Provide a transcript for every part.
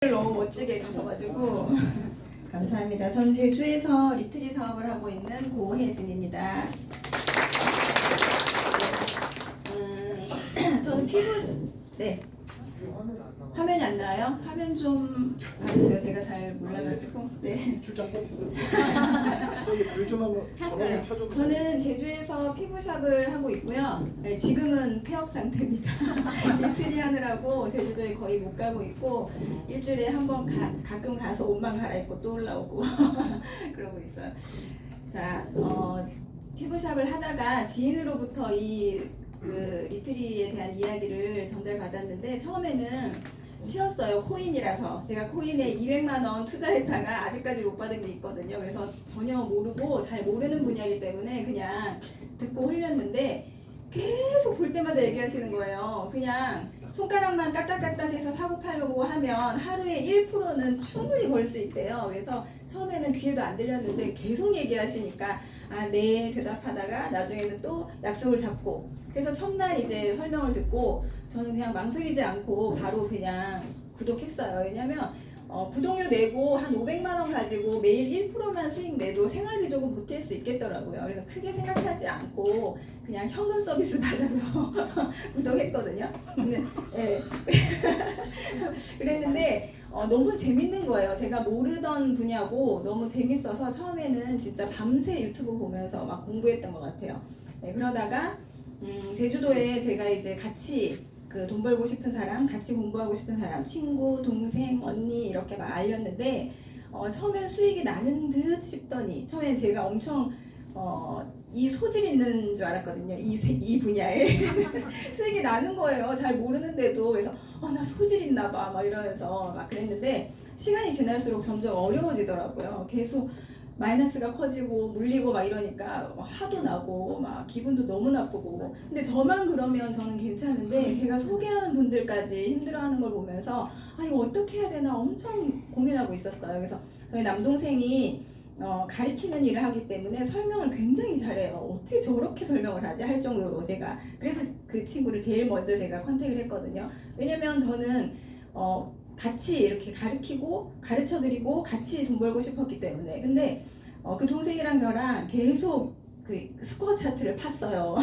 너무 멋지게 가셔가지고 감사합니다. 전 제주에서 리트리 사업을 하고 있는 고혜진입니다. 저는 피부 화면이 안 나와요? 화면 좀 봐주세요. 제가 잘 몰라가지고. 네. 출장 서비스. 저기 불 좀 한번 전원을 켜줘. 저는 제주에서 피부샵을 하고 있고요. 네, 지금은 폐업 상태입니다. 리트리 하느라고 제주도에 거의 못 가고 있고 일주일에 한 번 가끔 가서 옷만 갈아입고 또 올라오고 그러고 있어요. 자, 피부샵을 하다가 지인으로부터 그 리트리에 대한 이야기를 전달받았는데 처음에는 싫었어요. 코인이라서. 제가 코인에 200만 원 투자했다가 아직까지 못 받은 게 있거든요. 그래서 전혀 모르고 잘 모르는 분야이기 때문에 그냥 듣고 흘렸는데 계속 볼 때마다 얘기하시는 거예요. 그냥 손가락만 까딱까딱해서 사고 팔려고 하면 하루에 1%는 충분히 벌 수 있대요. 그래서 처음에는 귀에도 안 들렸는데 계속 얘기하시니까 네 대답하다가 나중에는 또 약속을 잡고 그래서 첫날 이제 설명을 듣고 저는 그냥 망설이지 않고 바로 그냥 구독했어요. 왜냐면 구독료 내고 한 500만 원 가지고 매일 1%만 수익 내도 생활비 조금 보탤 수 있겠더라고요. 그래서 크게 생각하지 않고 그냥 현금 서비스 받아서 구독했거든요. 근데, 네. 그랬는데 너무 재밌는 거예요. 제가 모르던 분야고 너무 재밌어서 처음에는 진짜 밤새 유튜브 보면서 막 공부했던 것 같아요. 네, 그러다가 제주도에 제가 이제 같이 돈 벌고 싶은 사람, 같이 공부하고 싶은 사람, 친구, 동생, 언니 이렇게 막 알렸는데 처음엔 수익이 나는 듯 싶더니 처음엔 제가 엄청 이 소질 있는 줄 알았거든요. 이 분야에 수익이 나는 거예요. 잘 모르는데도. 그래서 나 소질 있나 봐 막 이러면서 막 그랬는데 시간이 지날수록 점점 어려워지더라고요. 계속 마이너스가 커지고 물리고 막 이러니까 화도 나고 막 기분도 너무 나쁘고 근데 저만 그러면 저는 괜찮은데 제가 소개하는 분들까지 힘들어하는 걸 보면서 이거 어떻게 해야 되나 엄청 고민하고 있었어요. 그래서 저희 남동생이 가리키는 일을 하기 때문에 설명을 굉장히 잘해요. 어떻게 저렇게 설명을 하지 할 정도로 제가 그래서 그 친구를 제일 먼저 제가 컨택을 했거든요. 왜냐면 저는 같이 이렇게 가르치고 가르쳐드리고 같이 돈 벌고 싶었기 때문에 근데 그 동생이랑 저랑 계속 그 스코어 차트를 팠어요.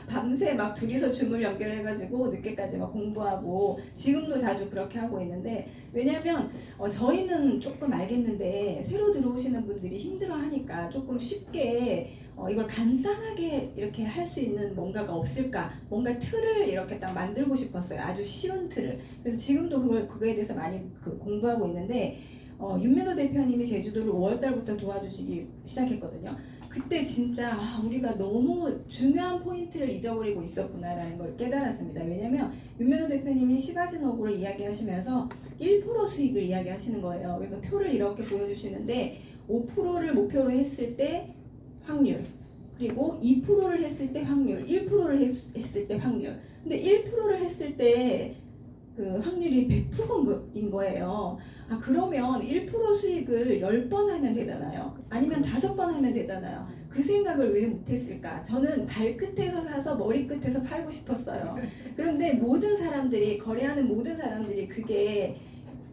밤새 막 둘이서 줌을 연결해가지고 늦게까지 막 공부하고 지금도 자주 그렇게 하고 있는데 왜냐면 저희는 조금 알겠는데 새로 들어오시는 분들이 힘들어하니까 조금 쉽게 이걸 간단하게 이렇게 할 수 있는 뭔가가 없을까 뭔가 틀을 이렇게 딱 만들고 싶었어요. 아주 쉬운 틀을. 그래서 지금도 그거에 대해서 많이 공부하고 있는데 윤민호 대표님이 제주도를 5월달부터 도와주시기 시작했거든요. 그때 진짜 우리가 너무 중요한 포인트를 잊어버리고 있었구나라는 걸 깨달았습니다. 왜냐면 윤민호 대표님이 시바지노고를 이야기하시면서 1% 수익을 이야기하시는 거예요. 그래서 표를 이렇게 보여주시는데 5%를 목표로 했을 때 확률 그리고 2%를 했을 때 확률 1%를 했을 때 확률 근데 1%를 했을 때 그 확률이 100%인 거예요. 그러면 1% 수익을 10번 하면 되잖아요. 아니면 5번 하면 되잖아요. 그 생각을 왜 못했을까? 저는 발끝에서 사서 머리끝에서 팔고 싶었어요. 그런데 모든 사람들이 거래하는 모든 사람들이 그게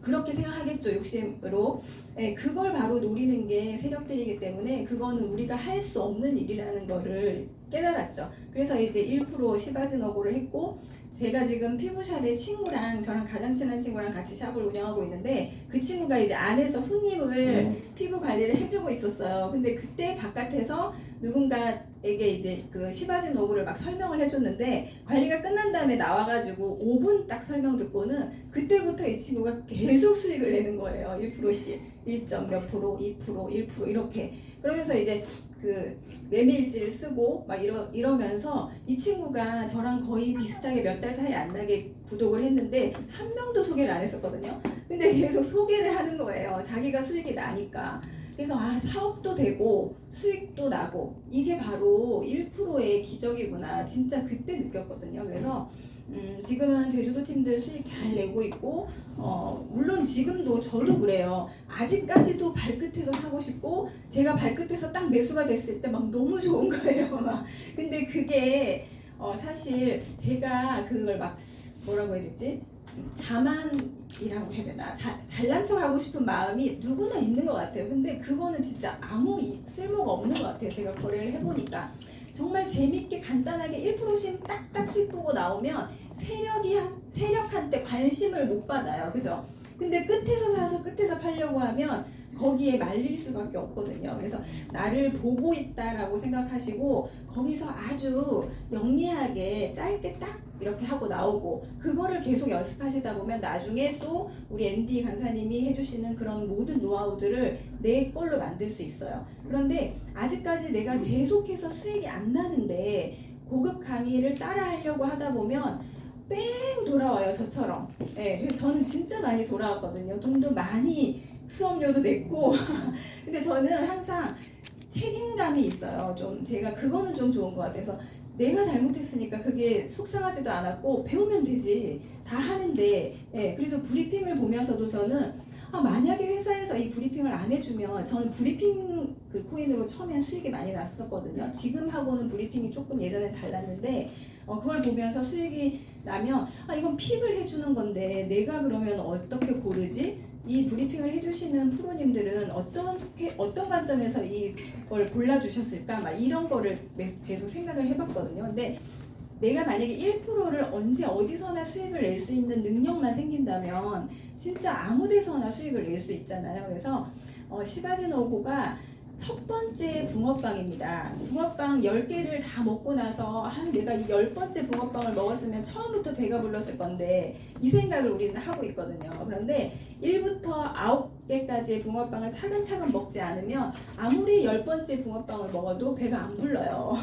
그렇게 생각하겠죠. 욕심으로. 네, 그걸 바로 노리는 게 세력들이기 때문에 그거는 우리가 할 수 없는 일이라는 거를 깨달았죠. 그래서 이제 1% 시바지너고를 했고 제가 지금 피부샵에 친구랑 저랑 가장 친한 친구랑 같이 샵을 운영하고 있는데 그 친구가 이제 안에서 손님을 피부 관리를 해주고 있었어요. 근데 그때 바깥에서 누군가에게 이제 그 시바지노브를 막 설명을 해줬는데 관리가 끝난 다음에 나와가지고 5분 딱 설명 듣고는 그때부터 이 친구가 계속 수익을 내는 거예요. 1%씩 1점 몇 프로, 2%, 1% 이렇게 그러면서 이제 그 메밀지를 쓰고 막 이러면서 이 친구가 저랑 거의 비슷하게 몇 달 차이 안 나게 구독을 했는데 한 명도 소개를 안 했었거든요. 근데 계속 소개를 하는 거예요. 자기가 수익이 나니까. 그래서 사업도 되고 수익도 나고 이게 바로 1%의 기적이구나 진짜 그때 느꼈거든요. 그래서 지금은 제주도 팀들 수익 잘 내고 있고 물론 지금도 저도 그래요. 아직까지도 발끝에서 사고 싶고 제가 발끝에서 딱 매수가 됐을 때 막 너무 좋은 거예요. 막. 근데 그게 사실 제가 그걸 막 뭐라고 해야 되지? 자만 이라고 해야 되나 잘난 척 하고 싶은 마음이 누구나 있는 것 같아요. 근데 그거는 진짜 아무 쓸모가 없는 것 같아요. 제가 거래를 해보니까 정말 재밌게 간단하게 1%씩 딱딱 수익 보고 나오면 세력한테 관심을 못 받아요. 그죠? 근데 끝에서 사서 끝에서 팔려고 하면 거기에 말릴 수밖에 없거든요. 그래서 나를 보고 있다라고 생각하시고 거기서 아주 영리하게 짧게 딱 이렇게 하고 나오고 그거를 계속 연습하시다 보면 나중에 또 우리 앤디 강사님이 해주시는 그런 모든 노하우들을 내 걸로 만들 수 있어요. 그런데 아직까지 내가 계속해서 수익이 안 나는데 고급 강의를 따라 하려고 하다 보면 뺑 돌아와요. 저처럼. 네, 그래서 저는 진짜 많이 돌아왔거든요. 돈도 많이 수업료도 냈고 근데 저는 항상 책임감이 있어요. 좀 제가 그거는 좀 좋은 것 같아서 내가 잘못했으니까 그게 속상하지도 않았고 배우면 되지 다 하는데 그래서 브리핑을 보면서도 저는 만약에 회사에서 이 브리핑을 안 해주면 저는 브리핑 그 코인으로 처음엔 수익이 많이 났었거든요. 지금하고는 브리핑이 조금 예전에 달랐는데 그걸 보면서 수익이 나면 이건 픽을 해주는 건데 내가 그러면 어떻게 고르지? 이 브리핑을 해주시는 프로님들은 어떤 관점에서 이걸 골라주셨을까? 막 이런 거를 계속 생각을 해봤거든요. 근데 내가 만약에 1%를 언제 어디서나 수익을 낼 수 있는 능력만 생긴다면 진짜 아무 데서나 수익을 낼 수 있잖아요. 그래서 시바지노고가 첫 번째 붕어빵입니다. 붕어빵 10개를 다 먹고 나서 내가 이 10번째 붕어빵을 먹었으면 처음부터 배가 불렀을 건데 이 생각을 우리는 하고 있거든요. 그런데 1부터 9개까지의 붕어빵을 차근차근 먹지 않으면 아무리 10번째 붕어빵을 먹어도 배가 안 불러요.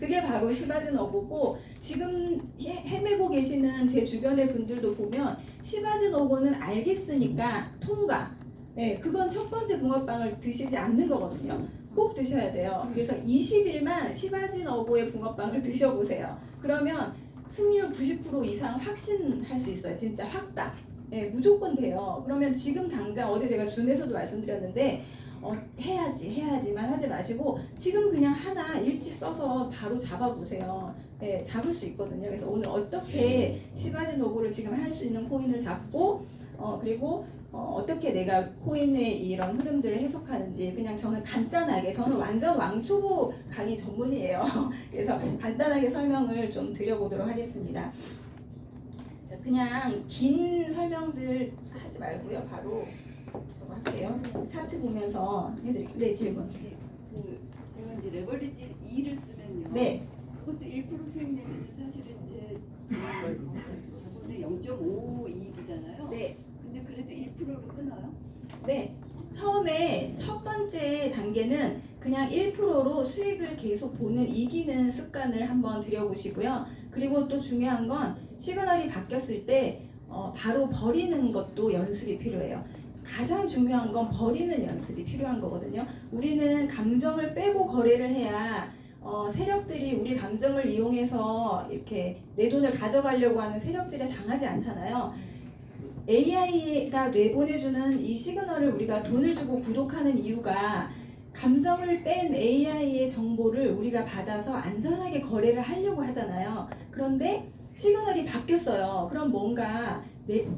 그게 바로 시바지노고고 지금 헤매고 계시는 제 주변의 분들도 보면 시바지노고는 알겠으니까 통과. 네, 그건 첫 번째 붕어빵을 드시지 않는 거거든요. 꼭 드셔야 돼요. 그래서 20일만 시바지노고의 붕어빵을 드셔보세요. 그러면 승률 90% 이상 확신할 수 있어요. 진짜 확답. 네, 무조건 돼요. 그러면 지금 당장 어제 제가 줌에서도 말씀드렸는데 해야지만 하지 마시고 지금 그냥 하나 일지 써서 바로 잡아보세요. 네, 잡을 수 있거든요. 그래서 오늘 어떻게 시바지노고를 지금 할 수 있는 코인을 잡고 그리고 어떻게 내가 코인의 이런 흐름들을 해석하는지 그냥 저는 간단하게 저는 완전 왕초보 강의 전문이에요. 그래서 간단하게 설명을 좀 드려보도록 하겠습니다. 그냥 긴 설명들 하지 말고요. 바로 저거 할게요. 차트 보면서 해드릴게요. 네, 질문. 제가 이제 레버리지 2를 쓰면요. 네. 그것도 1% 수익 내면 사실은 이제 저번에 0.5 이익이잖아요. 네. 근데 그래도 1%로 끊어요? 네. 처음에 첫 번째 단계는 그냥 1%로 수익을 계속 보는 이기는 습관을 한번 들여보시고요. 그리고 또 중요한 건 시그널이 바뀌었을 때 바로 버리는 것도 연습이 필요해요. 가장 중요한 건 버리는 연습이 필요한 거거든요. 우리는 감정을 빼고 거래를 해야 세력들이 우리 감정을 이용해서 이렇게 내 돈을 가져가려고 하는 세력들에 당하지 않잖아요. AI가 내보내주는 이 시그널을 우리가 돈을 주고 구독하는 이유가 감정을 뺀 AI의 정보를 우리가 받아서 안전하게 거래를 하려고 하잖아요. 그런데 시그널이 바뀌었어요. 그럼 뭔가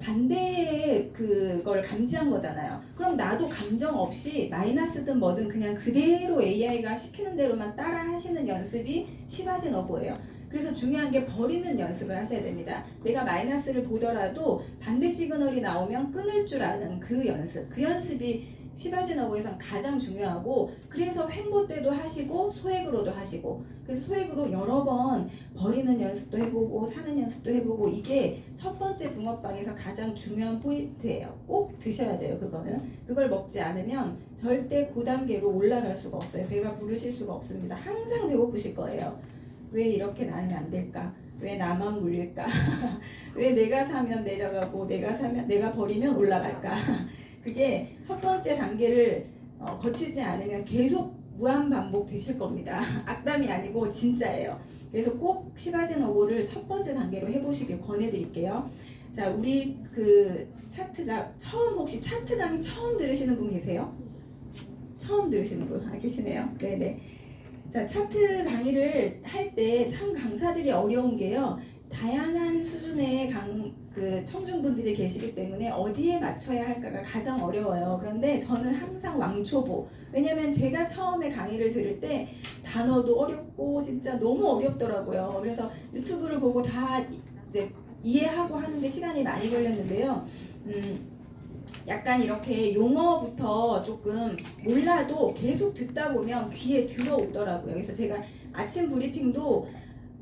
반대의 그걸 감지한 거잖아요. 그럼 나도 감정 없이 마이너스든 뭐든 그냥 그대로 AI가 시키는 대로만 따라 하시는 연습이 시바지노고예요. 그래서 중요한 게 버리는 연습을 하셔야 됩니다. 내가 마이너스를 보더라도 반대 시그널이 나오면 끊을 줄 아는 그 연습이 시바지노고에선 가장 중요하고 그래서 횡보 때도 하시고 소액으로도 하시고 그래서 소액으로 여러 번 버리는 연습도 해보고 사는 연습도 해보고 이게 첫 번째 붕어빵에서 가장 중요한 포인트예요. 꼭 드셔야 돼요. 그걸 먹지 않으면 절대 그 단계로 올라갈 수가 없어요. 배가 부르실 수가 없습니다. 항상 배고프실 거예요. 왜 이렇게 나는 안 될까? 왜 나만 물릴까? 왜 내가 사면 내려가고 내가 버리면 올라갈까? 그게 첫 번째 단계를 거치지 않으면 계속 무한 반복 되실 겁니다. 악담이 아니고 진짜예요. 그래서 꼭 시바지노고를 첫 번째 단계로 해보시길 권해드릴게요. 자, 우리 그 차트가 혹시 차트 강의 처음 들으시는 분 계세요? 처음 들으시는 분 계시네요. 네네. 자, 차트 강의를 할 때 참 강사들이 어려운 게요. 다 다양한 수준의 그 청중분들이 계시기 때문에 어디에 맞춰야 할까가 가장 어려워요. 그런데 저는 항상 왕초보. 왜냐면 제가 처음에 강의를 들을 때 단어도 어렵고 진짜 너무 어렵더라고요. 그래서 유튜브를 보고 다 이제 이해하고 하는데 시간이 많이 걸렸는데요. 약간 이렇게 용어부터 조금 몰라도 계속 듣다 보면 귀에 들어오더라고요. 그래서 제가 아침 브리핑도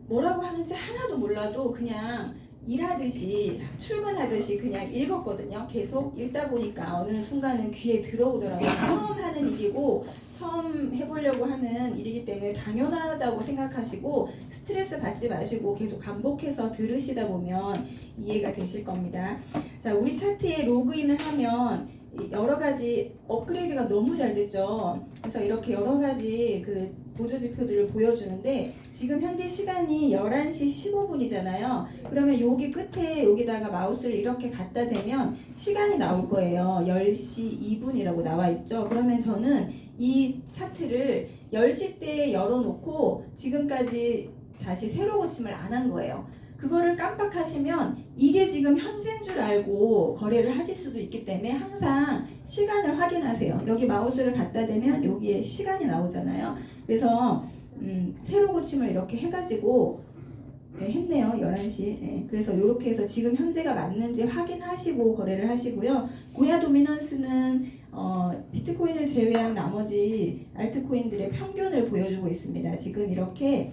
뭐라고 하는지 하나도 몰라도 그냥 일하듯이 출근하듯이 그냥 읽었거든요. 계속 읽다 보니까 어느 순간은 귀에 들어오더라고요. 처음 하는 일이고 처음 해보려고 하는 일이기 때문에 당연하다고 생각하시고 스트레스 받지 마시고 계속 반복해서 들으시다 보면 이해가 되실 겁니다. 자, 우리 차트에 로그인을 하면 여러 가지 업그레이드가 너무 잘 됐죠. 그래서 이렇게 여러 가지 그 보조 지표들을 보여주는데 지금 현재 시간이 11시 15분이잖아요. 그러면 여기 끝에 여기다가 마우스를 이렇게 갖다 대면 시간이 나올 거예요. 10시 2분이라고 나와 있죠. 그러면 저는 이 차트를 10시 때에 열어놓고 지금까지 다시 새로 고침을 안 한 거예요. 그거를 깜빡하시면 이게 지금 현재인 줄 알고 거래를 하실 수도 있기 때문에 항상 시간을 확인하세요. 여기 마우스를 갖다 대면 여기에 시간이 나오잖아요. 그래서 새로 고침을 이렇게 해가지고 했네요. 11시. 예, 그래서 이렇게 해서 지금 현재가 맞는지 확인하시고 거래를 하시고요. 고야 도미넌스는 비트코인을 제외한 나머지 알트코인들의 평균을 보여주고 있습니다. 지금 이렇게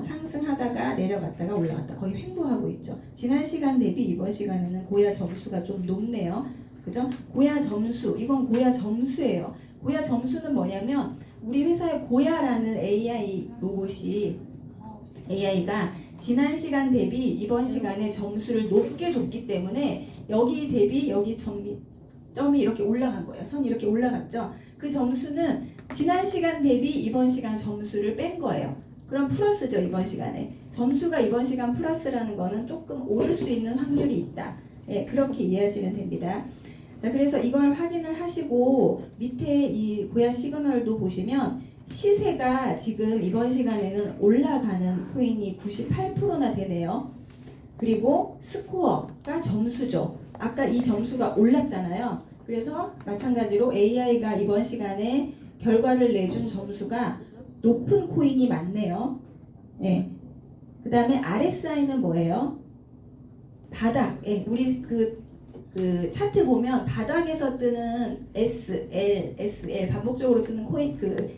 상승하다가 내려갔다가 올라갔다 거의 횡보하고 있죠. 지난 시간 대비 이번 시간에는 고야 점수가 좀 높네요. 그죠? 고야 점수, 이건 고야 점수예요. 고야 점수는 뭐냐면 우리 회사의 고야라는 AI 로봇이 AI가 지난 시간 대비 이번 시간에 점수를 높게 줬기 때문에 여기 대비 여기 점이 이렇게 올라간 거예요. 선이 이렇게 올라갔죠. 그 점수는 지난 시간 대비 이번 시간 점수를 뺀 거예요. 그럼 플러스죠. 이번 시간에 점수가 이번 시간 플러스라는 거는 조금 오를 수 있는 확률이 있다. 예, 그렇게 이해하시면 됩니다. 자, 그래서 이걸 확인을 하시고 밑에 이 고야 시그널도 보시면 시세가 지금 이번 시간에는 올라가는 코인이 98%나 되네요. 그리고 스코어가 점수죠. 아까 이 점수가 올랐잖아요. 그래서 마찬가지로 AI가 이번 시간에 결과를 내준 점수가 높은 코인이 많네요. 네. 그 다음에 RSI는 뭐예요? 바닥. 예, 우리 그 차트 보면 바닥에서 뜨는 S, L, SL 반복적으로 뜨는 코인 그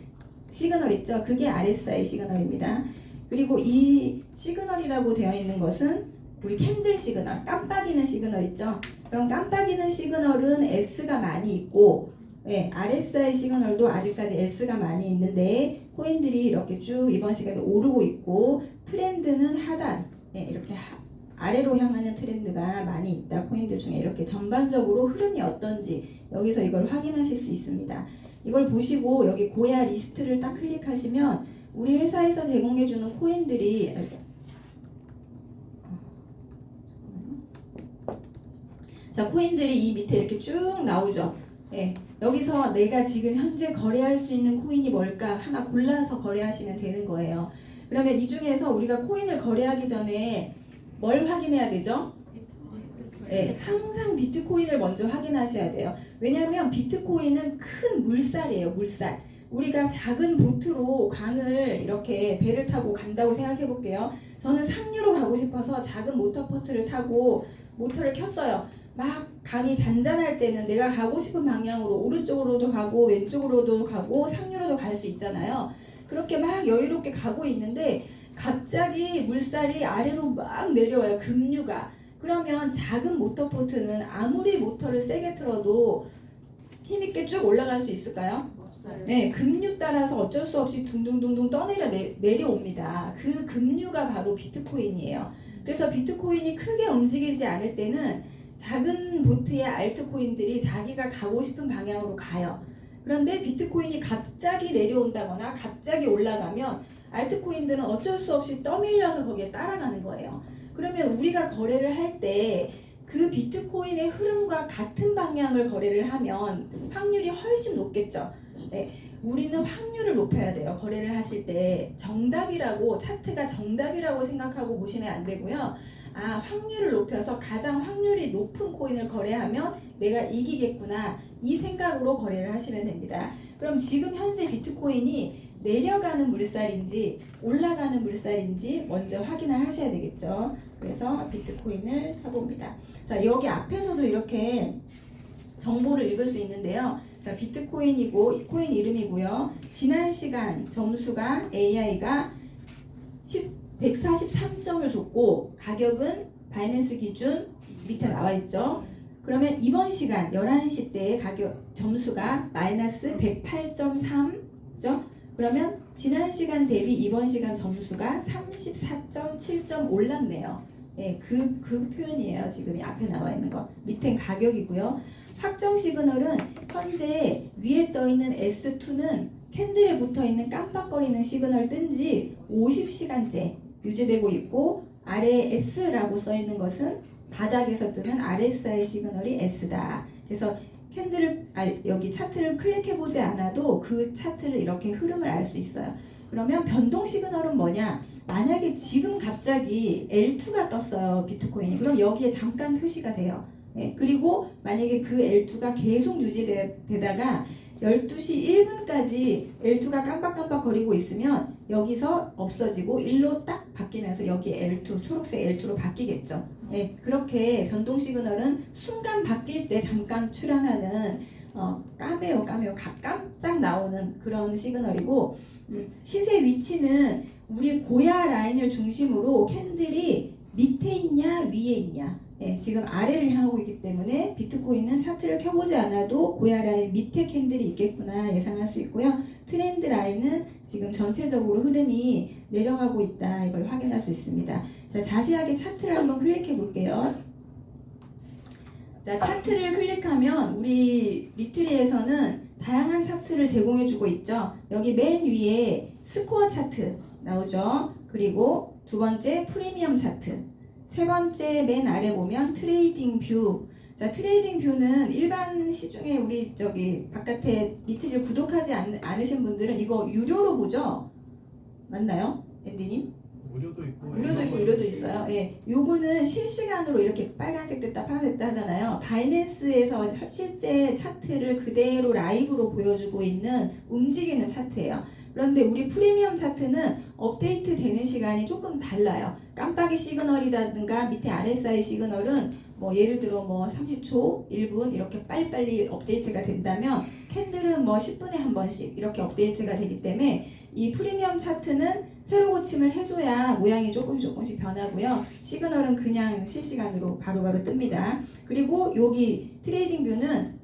시그널 있죠? 그게 RSI 시그널입니다. 그리고 이 시그널이라고 되어 있는 것은 우리 캔들 시그널, 깜빡이는 시그널 있죠? 그럼 깜빡이는 시그널은 S가 많이 있고 네, RSI 시그널도 아직까지 S가 많이 있는데 코인들이 이렇게 쭉 이번 시간에 오르고 있고 트렌드는 하단 네, 이렇게 아래로 향하는 트렌드가 많이 있다. 코인들 중에 이렇게 전반적으로 흐름이 어떤지 여기서 이걸 확인하실 수 있습니다. 이걸 보시고 여기 고야 리스트를 딱 클릭하시면 우리 회사에서 제공해주는 코인들이 자 코인들이 이 밑에 이렇게 쭉 나오죠. 예, 여기서 내가 지금 현재 거래할 수 있는 코인이 뭘까 하나 골라서 거래하시면 되는 거예요. 그러면 이 중에서 우리가 코인을 거래하기 전에 뭘 확인해야 되죠? 네, 항상 비트코인을 먼저 확인하셔야 돼요. 왜냐하면 비트코인은 큰 물살이에요. 물살. 우리가 작은 보트로 강을 이렇게 배를 타고 간다고 생각해 볼게요. 저는 상류로 가고 싶어서 작은 모터보트를 타고 모터를 켰어요. 막 강이 잔잔할 때는 내가 가고 싶은 방향으로 오른쪽으로도 가고 왼쪽으로도 가고 상류로도 갈 수 있잖아요. 그렇게 막 여유롭게 가고 있는데 갑자기 물살이 아래로 막 내려와요. 급류가. 그러면 작은 모터보트는 아무리 모터를 세게 틀어도 힘있게 쭉 올라갈 수 있을까요? 없어요. 네, 급류 따라서 어쩔 수 없이 둥둥둥둥 내려옵니다. 그 급류가 바로 비트코인이에요. 그래서 비트코인이 크게 움직이지 않을 때는 작은 보트의 알트코인들이 자기가 가고 싶은 방향으로 가요. 그런데 비트코인이 갑자기 내려온다거나 갑자기 올라가면 알트코인들은 어쩔 수 없이 떠밀려서 거기에 따라가는 거예요. 그러면 우리가 거래를 할 때 그 비트코인의 흐름과 같은 방향을 거래를 하면 확률이 훨씬 높겠죠. 네, 우리는 확률을 높여야 돼요. 거래를 하실 때 정답이라고 차트가 정답이라고 생각하고 보시면 안 되고요. 아, 확률을 높여서 가장 확률이 높은 코인을 거래하면 내가 이기겠구나 이 생각으로 거래를 하시면 됩니다. 그럼 지금 현재 비트코인이 내려가는 물살인지 올라가는 물살인지 먼저 확인을 하셔야 되겠죠. 그래서 비트코인을 쳐봅니다. 자, 여기 앞에서도 이렇게 정보를 읽을 수 있는데요. 자, 비트코인이고 코인 이름이고요. 지난 시간 점수가 AI가 143점을 줬고 가격은 바이낸스 기준 밑에 나와 있죠. 그러면 이번 시간 11시 때 가격 점수가 마이너스 108.3죠. 그러면 지난 시간 대비 이번 시간 점수가 34.7점 올랐네요. 예, 그 표현이에요. 지금 이 앞에 나와 있는 거. 밑엔 가격이고요. 확정 시그널은 현재 위에 떠 있는 S2는 캔들에 붙어 있는 깜빡거리는 시그널 뜬 지 50시간째 유지되고 있고 아래에 S라고 써 있는 것은 바닥에서 뜨는 RSI 시그널이 S다. 그래서 캔들을 여기 차트를 클릭해 보지 않아도 그 차트를 이렇게 흐름을 알 수 있어요. 그러면 변동 시그널은 뭐냐? 만약에 지금 갑자기 L2가 떴어요. 비트코인이. 그럼 여기에 잠깐 표시가 돼요. 예, 그리고 만약에 그 L2가 계속 유지되다가 12시 1분까지 L2가 깜빡깜빡 거리고 있으면 여기서 없어지고 1로 딱 바뀌면서 여기 L2, 초록색 L2로 바뀌겠죠. 예, 그렇게 변동 시그널은 순간 바뀔 때 잠깐 출현하는 까메오 깜짝 나오는 그런 시그널이고 시세 위치는 우리 고야 라인을 중심으로 캔들이 밑에 있냐 위에 있냐 예, 지금 아래를 향하고 있기 때문에 비트코인은 차트를 켜보지 않아도 고야 라인 밑에 캔들이 있겠구나 예상할 수 있고요. 트렌드 라인은 지금 전체적으로 흐름이 내려가고 있다 이걸 확인할 수 있습니다. 자, 자세하게 차트를 한번 클릭해 볼게요. 자, 차트를 클릭하면 우리 리트리에서는 다양한 차트를 제공해 주고 있죠. 여기 맨 위에 스코어 차트 나오죠. 그리고 두 번째 프리미엄 차트, 세 번째 맨 아래 보면 트레이딩 뷰. 자, 트레이딩 뷰는 일반 시중에 우리 저기 바깥에 리트리를 구독하지 않으신 분들은 이거 유료로 보죠? 맞나요? 앤디님? 무료도 있고 무료도 있고 유료도 있어요. 예, 요거는 실시간으로 이렇게 빨간색 됐다 파란색 됐다 하잖아요. 바이낸스에서 실제 차트를 그대로 라이브로 보여주고 있는 움직이는 차트예요. 그런데 우리 프리미엄 차트는 업데이트 되는 시간이 조금 달라요. 깜빡이 시그널이라든가 밑에 RSI 시그널은 뭐 예를 들어 뭐 30초, 1분 이렇게 빨리빨리 업데이트가 된다면 캔들은 뭐 10분에 한 번씩 이렇게 업데이트가 되기 때문에 이 프리미엄 차트는 새로 고침을 해줘야 모양이 조금씩 변하고요. 시그널은 그냥 실시간으로 바로바로 뜨니다. 그리고 여기 트레이딩 뷰는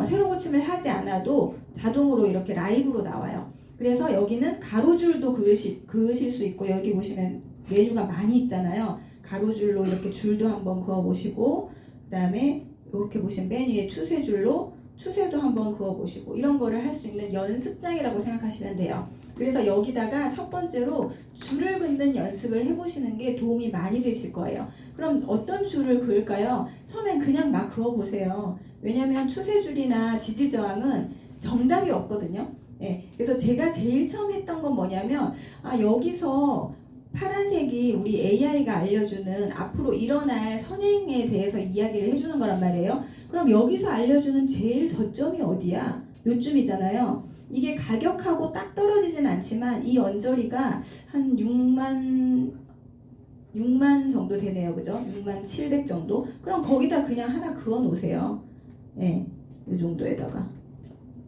새로 고침을 하지 않아도 자동으로 이렇게 라이브로 나와요. 그래서 여기는 가로줄도 그으실 수 있고 여기 보시면 메뉴가 많이 있잖아요. 가로줄로 이렇게 줄도 한번 그어보시고 그 다음에 이렇게 보시면 맨 위에 추세줄로 추세도 한번 그어보시고 이런 거를 할 수 있는 연습장이라고 생각하시면 돼요. 그래서 여기다가 첫 번째로 줄을 긋는 연습을 해보시는 게 도움이 많이 되실 거예요. 그럼 어떤 줄을 그을까요? 처음엔 그냥 막 그어보세요. 왜냐하면 추세줄이나 지지저항은 정답이 없거든요. 예, 그래서 제가 제일 처음 했던 건 뭐냐면 여기서 파란색이 우리 AI가 알려주는 앞으로 일어날 선행에 대해서 이야기를 해주는 거란 말이에요. 그럼 여기서 알려주는 제일 저점이 어디야? 요쯤이잖아요. 이게 가격하고 딱 떨어지진 않지만 이 언저리가 한 6만 정도 되네요. 그죠? 6만 700 정도? 그럼 거기다 그냥 하나 그어 놓으세요. 예, 이 정도에다가.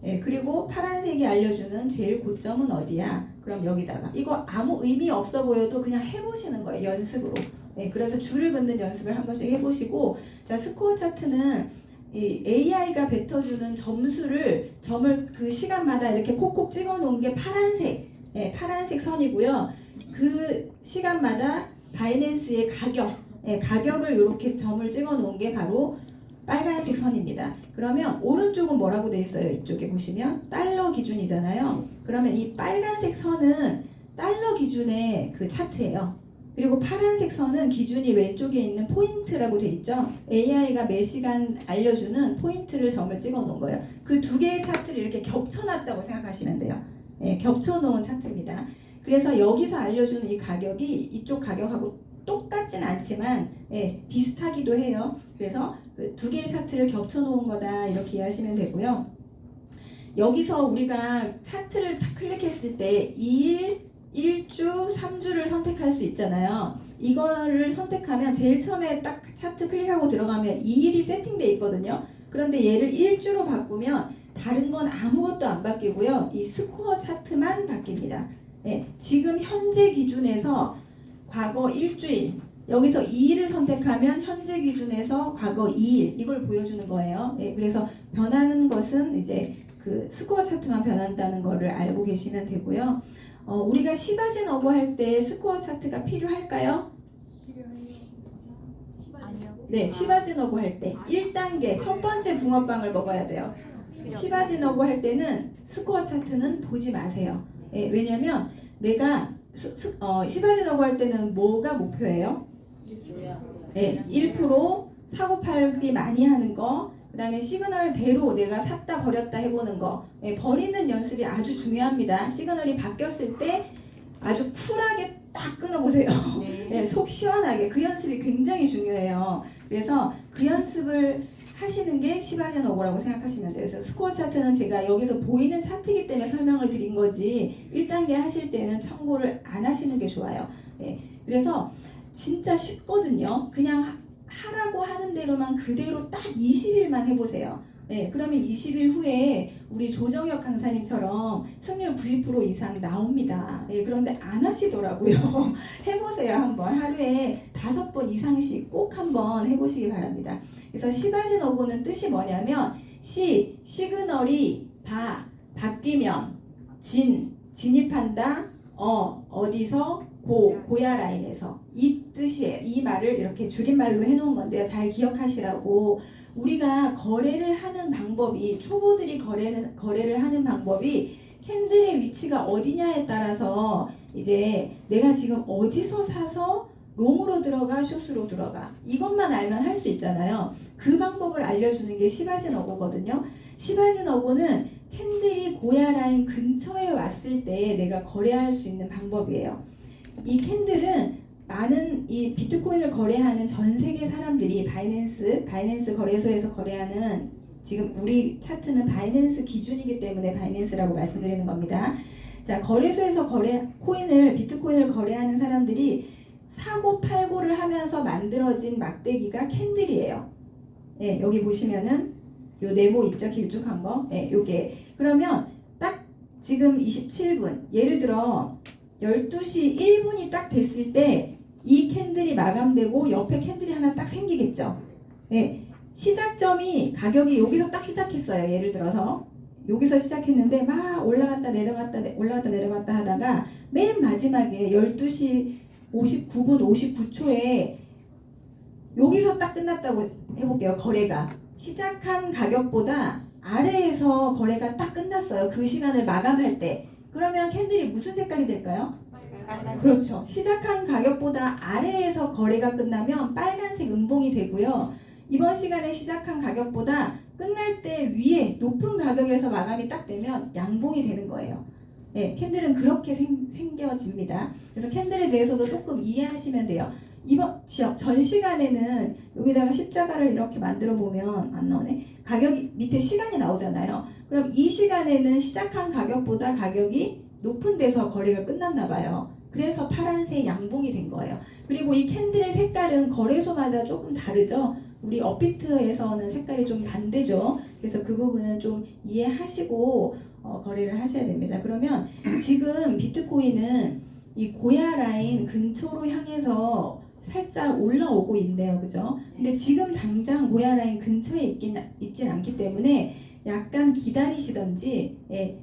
예, 그리고 파란색이 알려주는 제일 고점은 어디야? 그럼 여기다가. 이거 아무 의미 없어 보여도 그냥 해보시는 거예요. 연습으로. 예, 그래서 줄을 긋는 연습을 한 번씩 해보시고, 자, 스코어 차트는 이 AI가 뱉어주는 점을 그 시간마다 이렇게 콕콕 찍어 놓은 게 파란색, 예, 파란색 선이고요. 그 시간마다 바이낸스의 가격, 예, 가격을 이렇게 점을 찍어 놓은 게 바로 빨간색 선입니다. 그러면 오른쪽은 뭐라고 돼 있어요? 이쪽에 보시면 달러 기준이잖아요. 그러면 이 빨간색 선은 달러 기준의 그 차트예요. 그리고 파란색 선은 기준이 왼쪽에 있는 포인트라고 돼 있죠. AI가 매 시간 알려주는 포인트를 점을 찍어 놓은 거예요. 그 두 개의 차트를 이렇게 겹쳐놨다고 생각하시면 돼요. 네, 겹쳐놓은 차트입니다. 그래서 여기서 알려주는 이 가격이 이쪽 가격하고 똑같진 않지만 비슷하기도 해요. 그래서 그 두 개의 차트를 겹쳐 놓은 거다 이렇게 이해하시면 되고요. 여기서 우리가 차트를 딱 클릭했을 때 2일, 1주, 3주를 선택할 수 있잖아요. 이거를 선택하면 제일 처음에 딱 차트 클릭하고 들어가면 2일이 세팅돼 있거든요. 그런데 얘를 1주로 바꾸면 다른 건 아무것도 안 바뀌고요. 이 스코어 차트만 바뀝니다. 지금 현재 기준에서 과거 일주일, 여기서 2일을 선택하면 현재 기준에서 과거 2일 이걸 보여주는 거예요. 그래서 변하는 것은 이제 그 스코어 차트만 변한다는 거를 알고 계시면 되고요. 우리가 시바진 어고 할 때 스코어 차트가 필요할까요? 네, 시바진 어고 할 때 1단계 첫 번째 붕어빵을 먹어야 돼요. 시바진 어고 할 때는 스코어 차트는 보지 마세요. 왜냐면 내가 시바진 어고 할 때는 뭐가 목표예요? 1% 사고 팔기 많이 하는 거, 그 다음에 시그널대로 내가 샀다 버렸다 해보는 거. 버리는 연습이 아주 중요합니다. 시그널이 바뀌었을 때 아주 쿨하게 딱 끊어보세요. 속 시원하게. 그 연습이 굉장히 중요해요. 그래서 그 연습을 하시는 게 시바진 어고라고 생각하시면 돼요. 그래서 스코어 차트는 제가 여기서 보이는 차트이기 때문에 설명을 드린 거지 1단계 하실 때는 참고를 안 하시는 게 좋아요. 그래서 진짜 쉽거든요. 그냥 하라고 하는 대로만 그대로 딱 20일만 해보세요. 그러면 20일 후에 우리 조정혁 강사님처럼 승률 90% 이상 나옵니다. 그런데 안 하시더라고요. 해보세요. 한번 하루에 5번 이상씩 꼭 한번 해보시기 바랍니다. 그래서 시바진 어고는 뜻이 뭐냐면 시그널이 바뀌면 진입한다 어디서 고야 라인에서 이 뜻이에요. 이 말을 이렇게 줄임말로 해놓은 건데요. 잘 기억하시라고. 우리가 거래를 하는 방법이 초보들이 거래를 하는 방법이 캔들의 위치가 어디냐에 따라서 이제 내가 지금 어디서 사서 롱으로 들어가 숏으로 들어가 이것만 알면 할 수 있잖아요. 그 방법을 알려주는 게 시바진 어고거든요. 시바진 어고는 캔들이 고야 라인 근처에 왔을 때 내가 거래할 수 있는 방법이에요. 이 캔들은 많은 이 비트코인을 거래하는 전 세계 사람들이 바이낸스 거래소에서 거래하는 지금 우리 차트는 바이낸스 기준이기 때문에 바이낸스라고 말씀드리는 겁니다. 자, 거래소에서 비트코인을 거래하는 사람들이 사고 팔고를 하면서 만들어진 막대기가 캔들이에요. 여기 보시면은 요 네모 있죠? 길쭉한 거. 요게. 그러면 딱 지금 27분 예를 들어 12시 1분이 딱 됐을 때 이 캔들이 마감되고 옆에 캔들이 하나 딱 생기겠죠. 시작점이 가격이 여기서 딱 시작했어요. 예를 들어서 여기서 시작했는데 막 올라갔다 내려갔다 하다가 맨 마지막에 12시 59분 59초에 여기서 딱 끝났다고 해볼게요. 거래가 시작한 가격보다 아래에서 거래가 딱 끝났어요. 그 시간을 마감할 때. 그러면 캔들이 무슨 색깔이 될까요? 그렇죠. 시작한 가격보다 아래에서 거래가 끝나면 빨간색 음봉이 되고요. 이번 시간에 시작한 가격보다 끝날 때 위에 높은 가격에서 마감이 딱 되면 양봉이 되는 거예요. 캔들은 그렇게 생겨집니다. 그래서 캔들에 대해서도 조금 이해하시면 돼요. 이번 전 시간에는 여기다가 십자가를 이렇게 만들어 보면 안 나오네. 가격이 밑에 시간이 나오잖아요. 그럼 이 시간에는 시작한 가격보다 가격이 높은 데서 거래가 끝났나 봐요. 그래서 파란색 양봉이 된 거예요. 그리고 이 캔들의 색깔은 거래소마다 조금 다르죠. 우리 업비트에서는 색깔이 좀 반대죠. 그래서 그 부분은 좀 이해하시고 거래를 하셔야 됩니다. 그러면 지금 비트코인은 이 고야 라인 근처로 향해서 살짝 올라오고 있네요. 그죠? 근데 지금 당장 고야 라인 근처에 있진 않기 때문에 약간 기다리시던지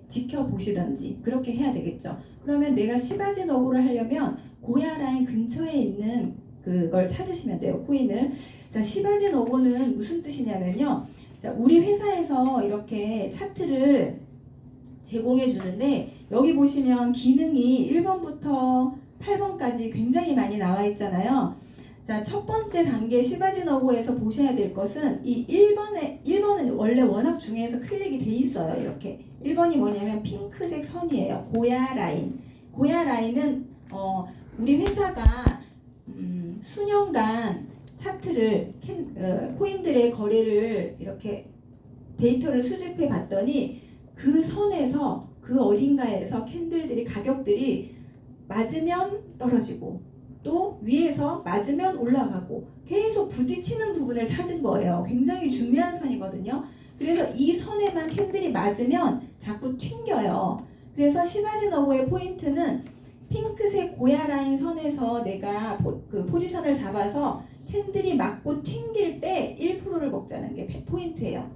지켜보시던지 그렇게 해야 되겠죠. 그러면 내가 시바진 어고를 하려면 고야 라인 근처에 있는 그걸 찾으시면 돼요. 코인을. 자, 시바진 어고는 무슨 뜻이냐면요. 자, 우리 회사에서 이렇게 차트를 제공해 주는데 여기 보시면 기능이 1번부터 8번까지 굉장히 많이 나와 있잖아요. 자, 첫 번째 단계 시바진 어고에서 보셔야 될 것은 이 1번은 원래 워낙 중요해서 클릭이 돼 있어요. 이렇게 1번이 뭐냐면 핑크색 선이에요. 고야 라인. 고야 라인은 우리 회사가 수년간 차트를 코인들의 거래를 이렇게 데이터를 수집해 봤더니 그 선에서 그 어딘가에서 캔들들이 가격들이 맞으면 떨어지고 또 위에서 맞으면 올라가고 계속 부딪히는 부분을 찾은 거예요. 굉장히 중요한 선이거든요. 그래서 이 선에만 캔들이 맞으면 자꾸 튕겨요. 그래서 시바지 너고의 포인트는 핑크색 고야 라인 선에서 내가 그 포지션을 잡아서 캔들이 맞고 튕길 때 1%를 먹자는 게 포인트예요.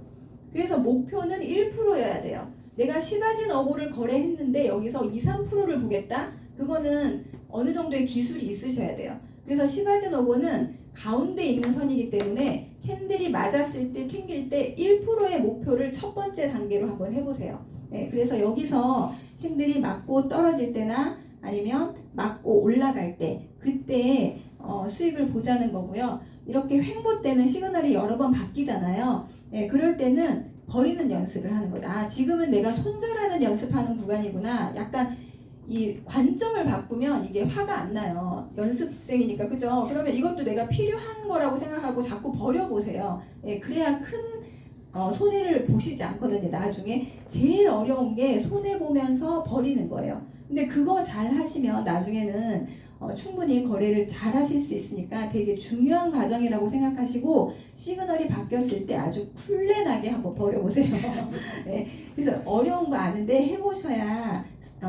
그래서 목표는 1%여야 돼요. 내가 시바지 너고를 거래했는데 여기서 2, 3%를 보겠다? 그거는 어느 정도의 기술이 있으셔야 돼요. 그래서 시바지 너고는 가운데 있는 선이기 때문에 캔들이 맞았을 때 튕길 때 1%의 목표를 첫 번째 단계로 한번 해보세요. 네, 그래서 여기서 캔들이 맞고 떨어질 때나 아니면 맞고 올라갈 때 그때 수익을 보자는 거고요. 이렇게 횡보 때는 시그널이 여러 번 바뀌잖아요. 네, 그럴 때는 버리는 연습을 하는 거죠. 아, 지금은 내가 손절하는 연습하는 구간이구나. 약간 이 관점을 바꾸면 이게 화가 안 나요. 연습생이니까, 그죠? 그러면 이것도 내가 필요한 거라고 생각하고 자꾸 버려보세요. 예, 그래야 큰 손해를 보시지 않거든요. 나중에 제일 어려운 게 손해보면서 버리는 거예요. 근데 그거 잘 하시면 나중에는 충분히 거래를 잘 하실 수 있으니까 되게 중요한 과정이라고 생각하시고 시그널이 바뀌었을 때 아주 쿨레나게 한번 버려보세요. 네, 그래서 어려운 거 아는데 해보셔야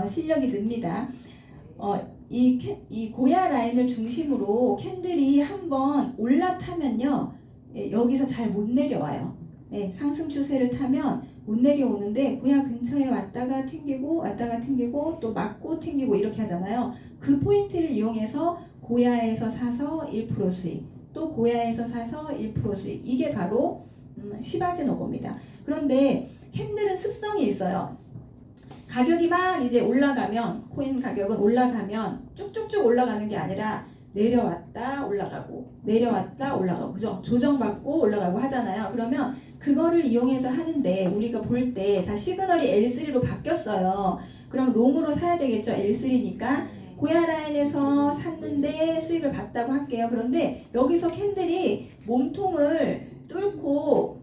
실력이 늡니다. 이 고야 라인을 중심으로 캔들이 한번 올라타면요, 예, 여기서 잘 못 내려와요. 예, 상승 추세를 타면 못 내려오는데 고야 근처에 왔다가 튕기고 또 맞고 튕기고 이렇게 하잖아요. 그 포인트를 이용해서 고야에서 사서 1% 수익, 또 고야에서 사서 1% 수익, 이게 바로 시바지 노고입니다. 그런데 캔들은 습성이 있어요. 가격이 막 이제 올라가면, 코인 가격은 올라가면 쭉쭉쭉 올라가는 게 아니라 내려왔다 올라가고 내려왔다 올라가고, 그죠? 조정받고 올라가고 하잖아요. 그러면 그거를 이용해서 하는데 우리가 볼 때, 자, 시그널이 L3로 바뀌었어요. 그럼 롱으로 사야 되겠죠. L3니까 고야 라인에서 샀는데 수익을 봤다고 할게요. 그런데 여기서 캔들이 몸통을 뚫고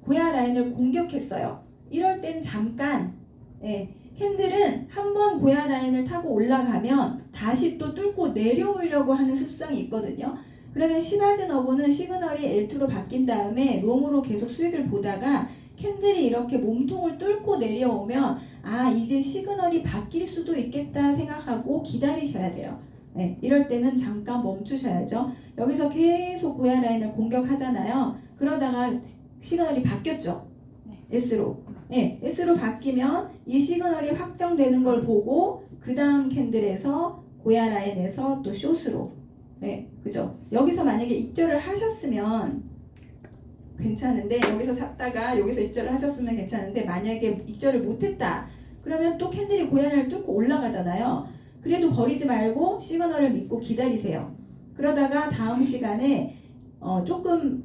고야 라인을 공격했어요. 이럴 땐 잠깐, 예, 캔들은 한번 고야 라인을 타고 올라가면 다시 또 뚫고 내려오려고 하는 습성이 있거든요. 그러면 시바지 너고는 시그널이 L2로 바뀐 다음에 롱으로 계속 수익을 보다가 캔들이 이렇게 몸통을 뚫고 내려오면 아, 이제 시그널이 바뀔 수도 있겠다 생각하고 기다리셔야 돼요. 네, 이럴 때는 잠깐 멈추셔야죠. 여기서 계속 고야 라인을 공격하잖아요. 그러다가 시그널이 바뀌었죠. S로. 네, S로 바뀌면 이 시그널이 확정되는 걸 보고 그 다음 캔들에서 고야 라인에서 또 숏으로. 네, 그죠? 여기서 만약에 입절을 하셨으면 괜찮은데, 여기서 샀다가 여기서 입절을 하셨으면 괜찮은데, 만약에 입절을 못했다 그러면 또 캔들이 고야 라인을 뚫고 올라가잖아요. 그래도 버리지 말고 시그널을 믿고 기다리세요. 그러다가 다음 시간에 조금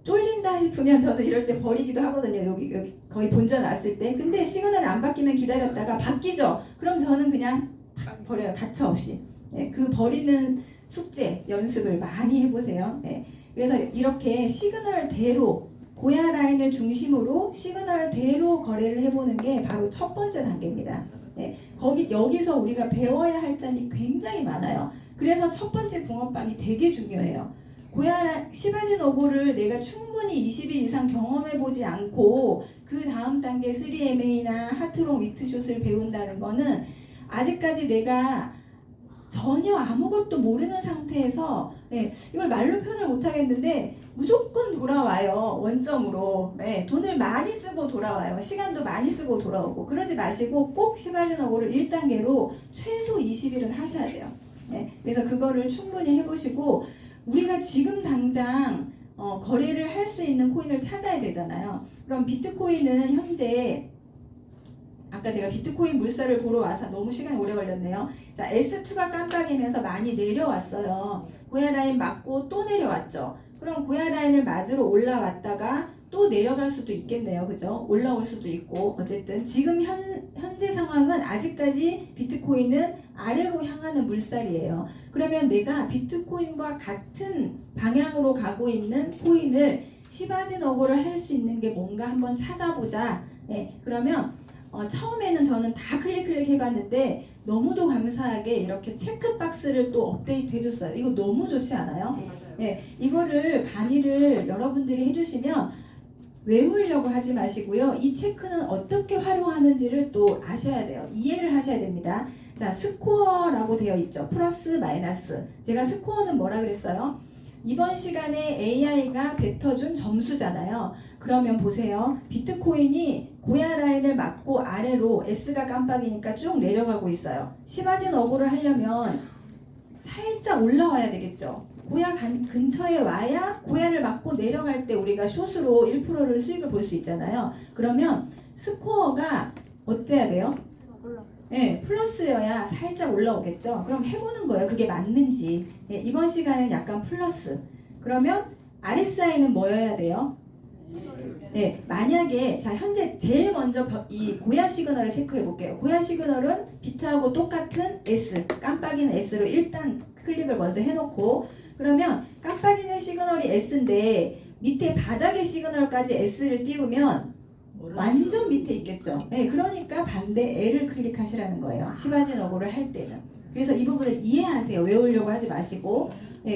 쫄린다 싶으면 저는 이럴 때 버리기도 하거든요. 여기 거의 본전 왔을 때. 근데 시그널이 안 바뀌면 기다렸다가 바뀌죠. 그럼 저는 그냥 탁 버려요. 가차 없이. 예, 그 버리는 숙제 연습을 많이 해보세요. 예, 그래서 이렇게 시그널대로 고야 라인을 중심으로 시그널대로 거래를 해보는 게 바로 첫 번째 단계입니다. 예, 여기서 우리가 배워야 할 점이 굉장히 많아요. 그래서 첫 번째 붕어빵이 되게 중요해요. 시바지 노고를 내가 충분히 20일 이상 경험해보지 않고 그 다음 단계 3MA나 하트롱 위트숏을 배운다는 거는 아직까지 내가 전혀 아무것도 모르는 상태에서, 예, 이걸 말로 표현을 못하겠는데 무조건 돌아와요. 원점으로. 예, 돈을 많이 쓰고 돌아와요. 시간도 많이 쓰고 돌아오고. 그러지 마시고 꼭 시바지 노고를 1단계로 최소 20일은 하셔야 돼요. 예, 그래서 그거를 충분히 해보시고, 우리가 지금 당장 거래를 할 수 있는 코인을 찾아야 되잖아요. 그럼 비트코인은 현재, 아까 제가 비트코인 물살을 보러 와서 너무 시간이 오래 걸렸네요. 자, S2가 깜빡이면서 많이 내려왔어요. 고야 라인 맞고 또 내려왔죠. 그럼 고야 라인을 맞으러 올라왔다가 또 내려갈 수도 있겠네요. 그죠? 올라올 수도 있고. 어쨌든 지금 현재 상황은 아직까지 비트코인은 아래로 향하는 물살이에요. 그러면 내가 비트코인과 같은 방향으로 가고 있는 코인을 시바지너고를 할 수 있는 게 뭔가 한번 찾아보자. 그러면 처음에는 저는 다 클릭 해봤는데 너무도 감사하게 이렇게 체크박스를 또 업데이트 해줬어요. 이거 너무 좋지 않아요? 이거를 강의를 여러분들이 해주시면 외우려고 하지 마시고요. 이 체크는 어떻게 활용하는지를 또 아셔야 돼요. 이해를 하셔야 됩니다. 자, 스코어라고 되어 있죠. 플러스 마이너스. 제가 스코어는 뭐라 그랬어요? 이번 시간에 AI가 뱉어준 점수잖아요. 그러면 보세요. 비트코인이 고야 라인을 맞고 아래로 S가 깜빡이니까 쭉 내려가고 있어요. 시바지너고를 하려면 살짝 올라와야 되겠죠. 고야 근처에 와야 고야를 맞고 내려갈 때 우리가 숏으로 1%를 수익을 볼 수 있잖아요. 그러면 스코어가 어때야 돼요? 플러스여야 살짝 올라오겠죠. 그럼 해보는 거예요. 그게 맞는지. 이번 시간은 약간 플러스. 그러면 RSI는 뭐여야 돼요? 만약에 자 현재 제일 먼저 이 고야 시그널을 체크해 볼게요. 고야 시그널은 비트하고 똑같은 S, 깜빡이는 S로 일단 클릭을 먼저 해놓고 그러면 깜빡이는 시그널이 S인데 밑에 바닥의 시그널까지 S를 띄우면 완전 밑에 있겠죠. 그러니까 반대 L을 클릭하시라는 거예요. 시바지너고를 할 때는. 그래서 이 부분을 이해하세요. 외우려고 하지 마시고.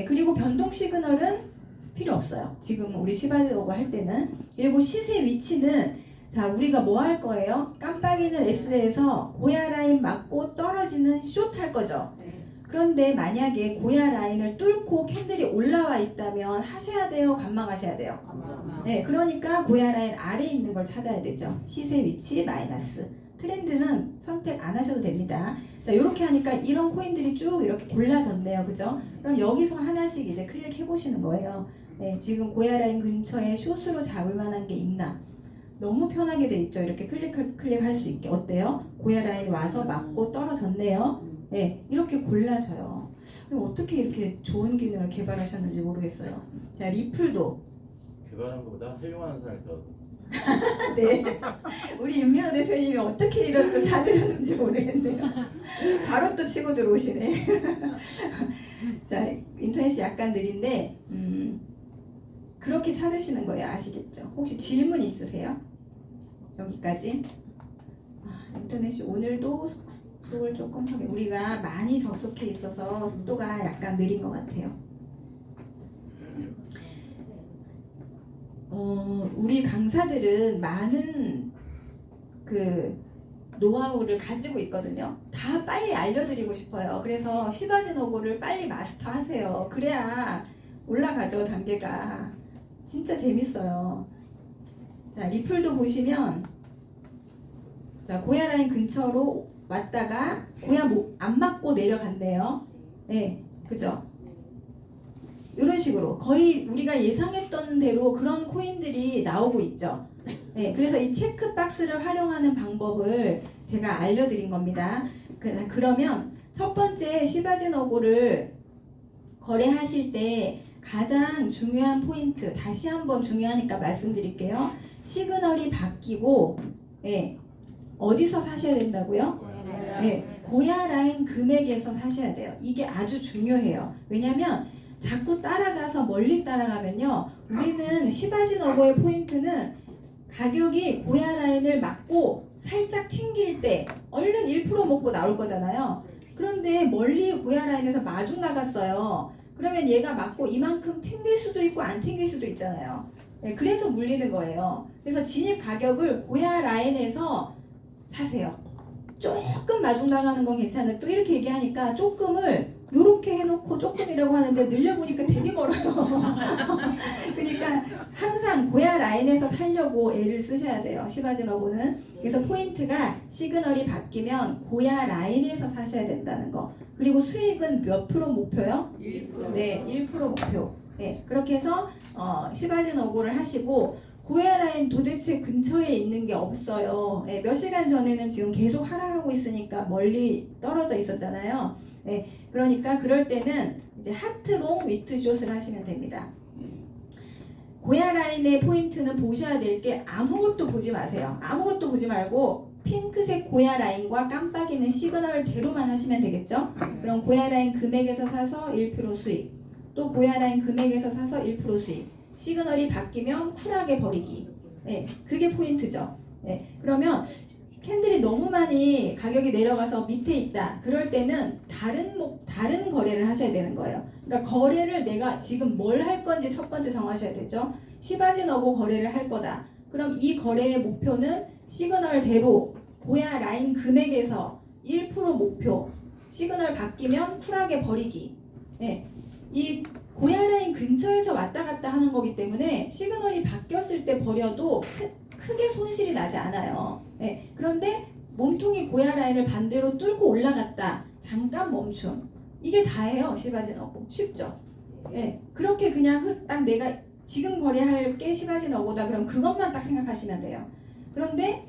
그리고 변동 시그널은 필요 없어요. 지금 우리 시바지너고 할 때는. 그리고 시세 위치는 자 우리가 뭐 할 거예요? 깜빡이는 S에서 고야 라인 맞고 떨어지는 숏 할 거죠. 그런데 만약에 고야 라인을 뚫고 캔들이 올라와 있다면 하셔야 돼요? 관망하셔야 돼요? 그러니까 고야 라인 아래에 있는 걸 찾아야 되죠. 시세 위치 마이너스. 트렌드는 선택 안 하셔도 됩니다. 자, 이렇게 하니까 이런 코인들이 쭉 이렇게 골라졌네요. 그죠? 그럼 여기서 하나씩 이제 클릭해 보시는 거예요. 지금 고야 라인 근처에 숏으로 잡을 만한 게 있나? 너무 편하게 돼 있죠. 이렇게 클릭할 수 있게. 어때요? 고야 라인 와서 맞고 떨어졌네요. 이렇게 골라져요. 어떻게 이렇게 좋은 기능을 개발하셨는지 모르겠어요. 자, 리플도 개발한 것보다 훌륭한 사람이 더. 네. 우리 윤민호 대표님이 어떻게 이런 또 찾으셨는지 모르겠네요. 바로 또 치고 들어오시네. 자, 인터넷이 약간 느린데 그렇게 찾으시는 거예요. 아시겠죠? 혹시 질문 있으세요? 여기까지. 인터넷이 오늘도 속도를 조금 하게 우리가 많이 접속해 있어서 속도가 약간 느린 것 같아요. 우리 강사들은 많은 그 노하우를 가지고 있거든요. 다 빨리 알려드리고 싶어요. 그래서 시바지너고를 빨리 마스터하세요. 그래야 올라가죠, 단계가. 진짜 재밌어요. 자, 리플도 보시면 자, 고야 라인 근처로 왔다가 고야 안 맞고 내려간대요. 그죠? 이런 식으로 거의 우리가 예상했던 대로 그런 코인들이 나오고 있죠. 그래서 이 체크박스를 활용하는 방법을 제가 알려드린 겁니다. 그러면 첫 번째 시바지너고를 거래하실 때 가장 중요한 포인트, 다시 한번 중요하니까 말씀드릴게요. 시그널이 바뀌고 어디서 사셔야 된다고요? 고야 라인 금액에서 사셔야 돼요. 이게 아주 중요해요. 왜냐면 자꾸 따라가서 멀리 따라가면요, 우리는 시바지너고의 포인트는 가격이 고야 라인을 맞고 살짝 튕길 때 얼른 1% 먹고 나올 거잖아요. 그런데 멀리 고야 라인에서 마중 나갔어요. 그러면 얘가 맞고 이만큼 튕길 수도 있고 안 튕길 수도 있잖아요. 그래서 물리는 거예요. 그래서 진입 가격을 고야 라인에서 사세요. 조금 마중 나가는 건 괜찮은데 또 이렇게 얘기하니까 조금을 요렇게 해놓고 조금이라고 하는데 늘려보니까 되게 멀어요. 그러니까 항상 고야 라인에서 살려고 애를 쓰셔야 돼요. 시바지너고는. 그래서 포인트가 시그널이 바뀌면 고야 라인에서 사셔야 된다는 거. 그리고 수익은 몇 프로 목표요? 1%. 네, 1% 목표. 그렇게 해서 시바지너고를 하시고 고야 라인 도대체 근처에 있는 게 없어요. 몇 시간 전에는 지금 계속 하락하고 있으니까 멀리 떨어져 있었잖아요. 그러니까 그럴 때는 이제 하트롱 위트 숏을 하시면 됩니다. 고야 라인의 포인트는 보셔야 될 게 아무것도 보지 마세요. 아무것도 보지 말고 핑크색 고야 라인과 깜빡이는 시그널대로만 하시면 되겠죠? 그럼 고야 라인 금액에서 사서 1% 수익, 또 고야 라인 금액에서 사서 1% 수익. 시그널이 바뀌면 쿨하게 버리기. 네, 그게 포인트죠. 네, 그러면 캔들이 너무 많이 가격이 내려가서 밑에 있다. 그럴 때는 다른 거래를 하셔야 되는 거예요. 그러니까 거래를 내가 지금 뭘 할 건지 첫 번째 정하셔야 되죠. 시바지너고 거래를 할 거다. 그럼 이 거래의 목표는 시그널대로 고야 라인 금액에서 1% 목표. 시그널 바뀌면 쿨하게 버리기. 네, 이 고야 라인 근처에서 왔다 갔다 하는 거기 때문에 시그널이 바뀌었을 때 버려도 크게 손실이 나지 않아요. 네, 그런데 몸통이 고야 라인을 반대로 뚫고 올라갔다. 잠깐 멈춤. 이게 다예요. 시바지너고. 쉽죠? 네, 그렇게 그냥 딱 내가 지금 거래할 게 시바지너고다. 그럼 그것만 딱 생각하시면 돼요. 그런데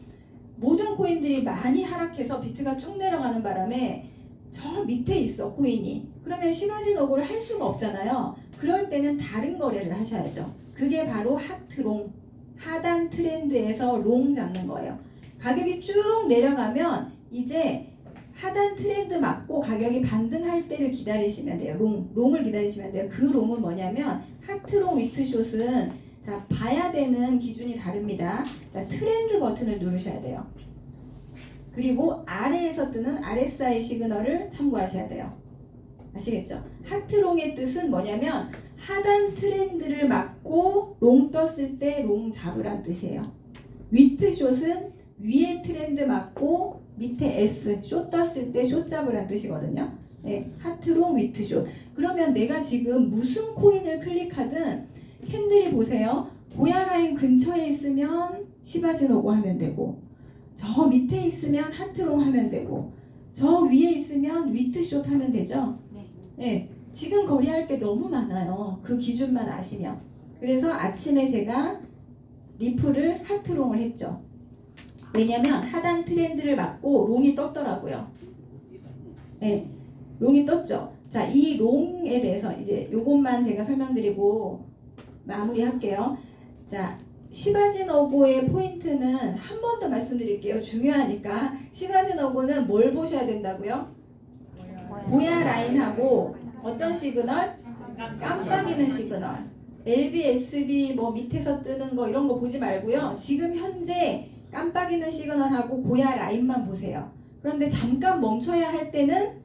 모든 코인들이 많이 하락해서 비트가 쭉 내려가는 바람에 저 밑에 있어 코인이. 그러면 시바지너고를 할 수가 없잖아요. 그럴 때는 다른 거래를 하셔야죠. 그게 바로 하트롱. 하단 트렌드에서 롱 잡는 거예요. 가격이 쭉 내려가면 이제 하단 트렌드 맞고 가격이 반등할 때를 기다리시면 돼요. 롱을 기다리시면 돼요. 그 롱은 뭐냐면 하트롱 위트숏은 자 봐야 되는 기준이 다릅니다. 자 트렌드 버튼을 누르셔야 돼요. 그리고 아래에서 뜨는 RSI 시그널을 참고하셔야 돼요. 아시겠죠? 하트롱의 뜻은 뭐냐면 하단 트렌드를 맞고 롱 떴을 때 롱 잡으란 뜻이에요. 위트숏은 위에 트렌드 맞고 밑에 S 숏 떴을 때 숏 잡으란 뜻이거든요. 네, 하트롱 위트숏. 그러면 내가 지금 무슨 코인을 클릭하든 캔들이 보세요. 고야 라인 근처에 있으면 시바지노고 하면 되고, 저 밑에 있으면 하트롱 하면 되고, 저 위에 있으면 위트숏 하면 되죠. 네, 지금 거래할 게 너무 많아요. 그 기준만 아시면. 그래서 아침에 제가 리플을 하트롱을 했죠. 왜냐면 하단 트렌드를 맞고 롱이 떴더라고요. 네, 롱이 떴죠. 자, 이 롱에 대해서 이제 요것만 제가 설명드리고 마무리할게요. 자, 시바지노고의 포인트는 한 번 더 말씀드릴게요. 중요하니까. 시바지노고는 뭘 보셔야 된다고요? 고야 라인하고 어떤 시그널? 깜빡이는 시그널. LB, SB 밑에서 뜨는 거 이런 거 보지 말고요. 지금 현재 깜빡이는 시그널하고 고야 라인만 보세요. 그런데 잠깐 멈춰야 할 때는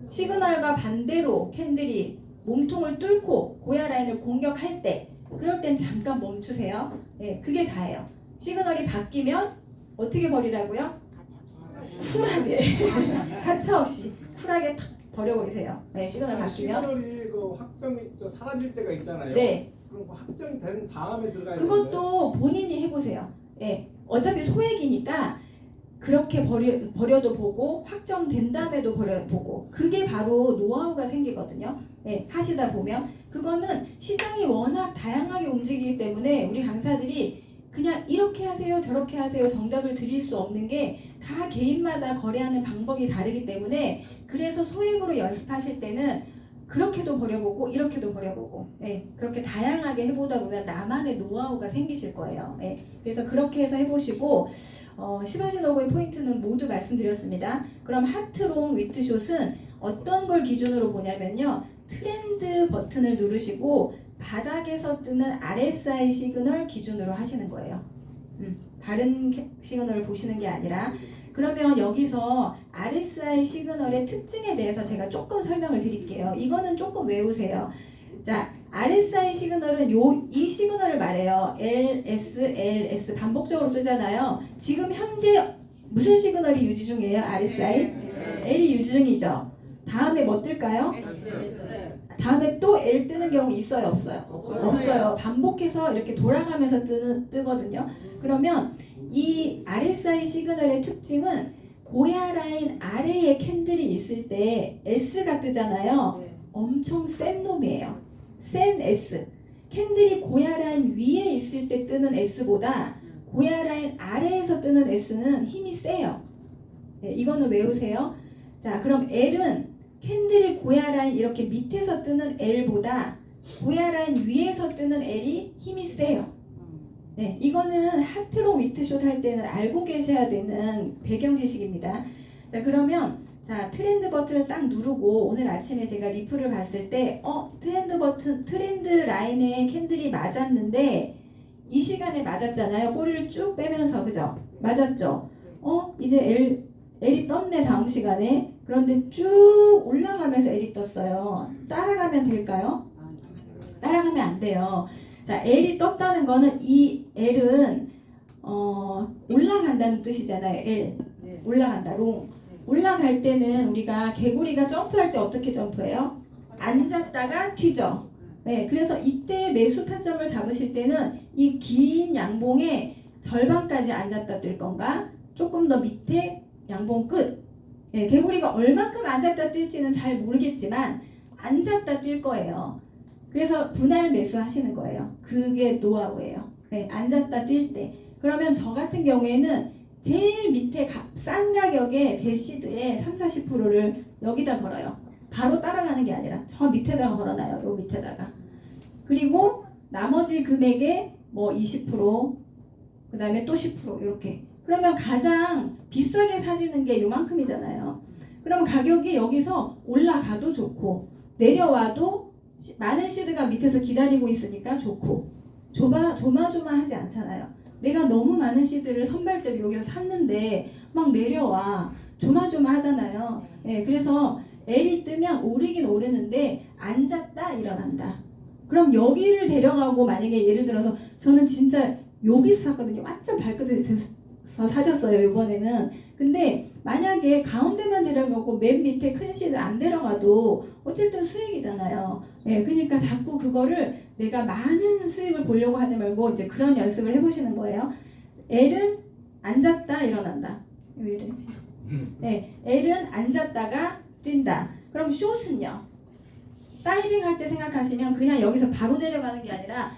시그널과 반대로 캔들이 몸통을 뚫고 고야 라인을 공격할 때, 그럴 땐 잠깐 멈추세요. 네, 그게 다예요. 시그널이 바뀌면 어떻게 버리라고요? 쿨하게 가차없이 쿨하게 탁 버려버리세요. 네, 시그널 바뀌면. 시그널이 그 확정이 사라질 때가 있잖아요. 네. 그럼 그 확정된 다음에 들어가야 되는데. 그것도 본인이 해보세요. 네, 어차피 소액이니까 그렇게 버려도 보고 확정된 다음에도 버려보고, 그게 바로 노하우가 생기거든요. 네, 하시다 보면 그거는 시장이 워낙 다양하게 움직이기 때문에 우리 강사들이 그냥 이렇게 하세요 저렇게 하세요 정답을 드릴 수 없는 게 다 개인마다 거래하는 방법이 다르기 때문에, 그래서 소액으로 연습하실 때는 그렇게도 버려보고 이렇게도 버려보고, 네, 그렇게 다양하게 해보다 보면 나만의 노하우가 생기실 거예요. 네, 그래서 그렇게 해서 해보시고, 시바지노고의 포인트는 모두 말씀드렸습니다. 그럼 하트롱 위트숏은 어떤 걸 기준으로 보냐면요, 트렌드 버튼을 누르시고 바닥에서 뜨는 RSI 시그널 기준으로 하시는 거예요. 다른 시그널을 보시는 게 아니라. 그러면 여기서 RSI 시그널의 특징에 대해서 제가 조금 설명을 드릴게요. 이거는 조금 외우세요. 자, RSI 시그널은 이 시그널을 말해요. LS, LS 반복적으로 뜨잖아요. 지금 현재 무슨 시그널이 유지 중이에요? RSI? L이 유지 중이죠. 다음에 뭐 뜰까요? 다음에 또 L 뜨는 경우 있어요? 없어요? 없어요. 반복해서 이렇게 돌아가면서 뜨거든요. 그러면 이 RSI 시그널의 특징은 고야 라인 아래에 캔들이 있을 때 S가 뜨잖아요. 엄청 센 놈이에요. 센 S. 캔들이 고야 라인 위에 있을 때 뜨는 S보다 고야 라인 아래에서 뜨는 S는 힘이 세요. 네, 이거는 외우세요. 자, 그럼 L은 캔들이 고야 라인 이렇게 밑에서 뜨는 L보다 고야 라인 위에서 뜨는 L이 힘이 세요. 네, 이거는 하트롱 위트숏 할 때는 알고 계셔야 되는 배경 지식입니다. 자, 그러면 자, 트렌드 버튼을 딱 누르고 오늘 아침에 제가 리플을 봤을 때 트렌드 라인에 캔들이 맞았는데 이 시간에 맞았잖아요. 꼬리를 쭉 빼면서 그죠? 맞았죠? 이제 L이 떴네 다음 시간에. 그런데 쭉 올라가면서 L이 떴어요. 따라가면 될까요? 따라가면 안 돼요. 자, L이 떴다는 거는 이 L은 올라간다는 뜻이잖아요. L 네. 올라간다. 롱 올라갈 때는 우리가 개구리가 점프할 때 어떻게 점프해요? 앉았다가 튀죠. 네, 그래서 이때 매수 타점을 잡으실 때는 이 긴 양봉의 절반까지 앉았다 뛸 건가? 조금 더 밑에 양봉 끝. 네, 개구리가 얼만큼 앉았다 뛸지는 잘 모르겠지만 앉았다 뛸 거예요. 그래서 분할 매수 하시는 거예요. 그게 노하우예요. 네, 앉았다 뛸 때. 그러면 저 같은 경우에는 제일 밑에 싼 가격에 제 시드에 30-40%를 여기다 걸어요. 바로 따라가는 게 아니라 저 밑에다가 걸어놔요. 요 밑에다가. 그리고 나머지 금액에 뭐 20%, 그 다음에 또 10% 이렇게. 그러면 가장 비싸게 사지는 게 요만큼이잖아요. 그럼 가격이 여기서 올라가도 좋고 내려와도 많은 시드가 밑에서 기다리고 있으니까 좋고 조마조마하지 않잖아요. 내가 너무 많은 시드를 선발대로 여기서 샀는데 막 내려와 조마조마하잖아요. 예, 그래서 L이 뜨면 오르긴 오르는데 앉았다 일어난다. 그럼 여기를 데려가고 만약에 예를 들어서 저는 진짜 여기서 샀거든요. 완전 발끝에서 사셨어요 이번에는. 근데 만약에 가운데만 데려가고 맨 밑에 큰 시드 안 데려가도 어쨌든 수익이잖아요. 예, 그러니까 자꾸 그거를 내가 많은 수익을 보려고 하지 말고 이제 그런 연습을 해보시는 거예요. L은 앉았다 일어난다. 왜 이래? 네, L은 앉았다가 뛴다. 그럼 숏은요? 다이빙 할 때 생각하시면 그냥 여기서 바로 내려가는 게 아니라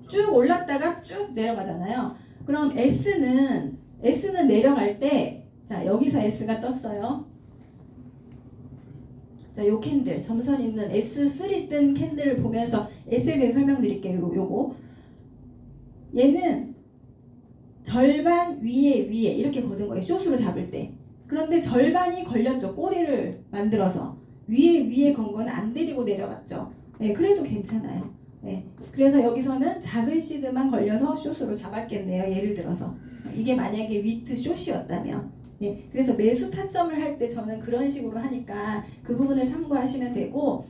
쭉 올랐다가 쭉 내려가잖아요. 그럼 S는 내려갈 때 자, 여기서 S가 떴어요. 자, 요 캔들, 점선 있는 S3 뜬 캔들을 보면서 S에 대해 설명드릴게요. 요거. 얘는 절반 위에 이렇게 거둔 거예요. 숏으로 잡을 때. 그런데 절반이 걸렸죠. 꼬리를 만들어서. 위에 건 거는 안 데리고 내려갔죠. 네, 그래도 괜찮아요. 네, 그래서 여기서는 작은 시드만 걸려서 숏으로 잡았겠네요. 예를 들어서. 이게 만약에 위트 숏이었다면. 네, 그래서 매수 타점을 할 때 저는 그런 식으로 하니까 그 부분을 참고하시면 되고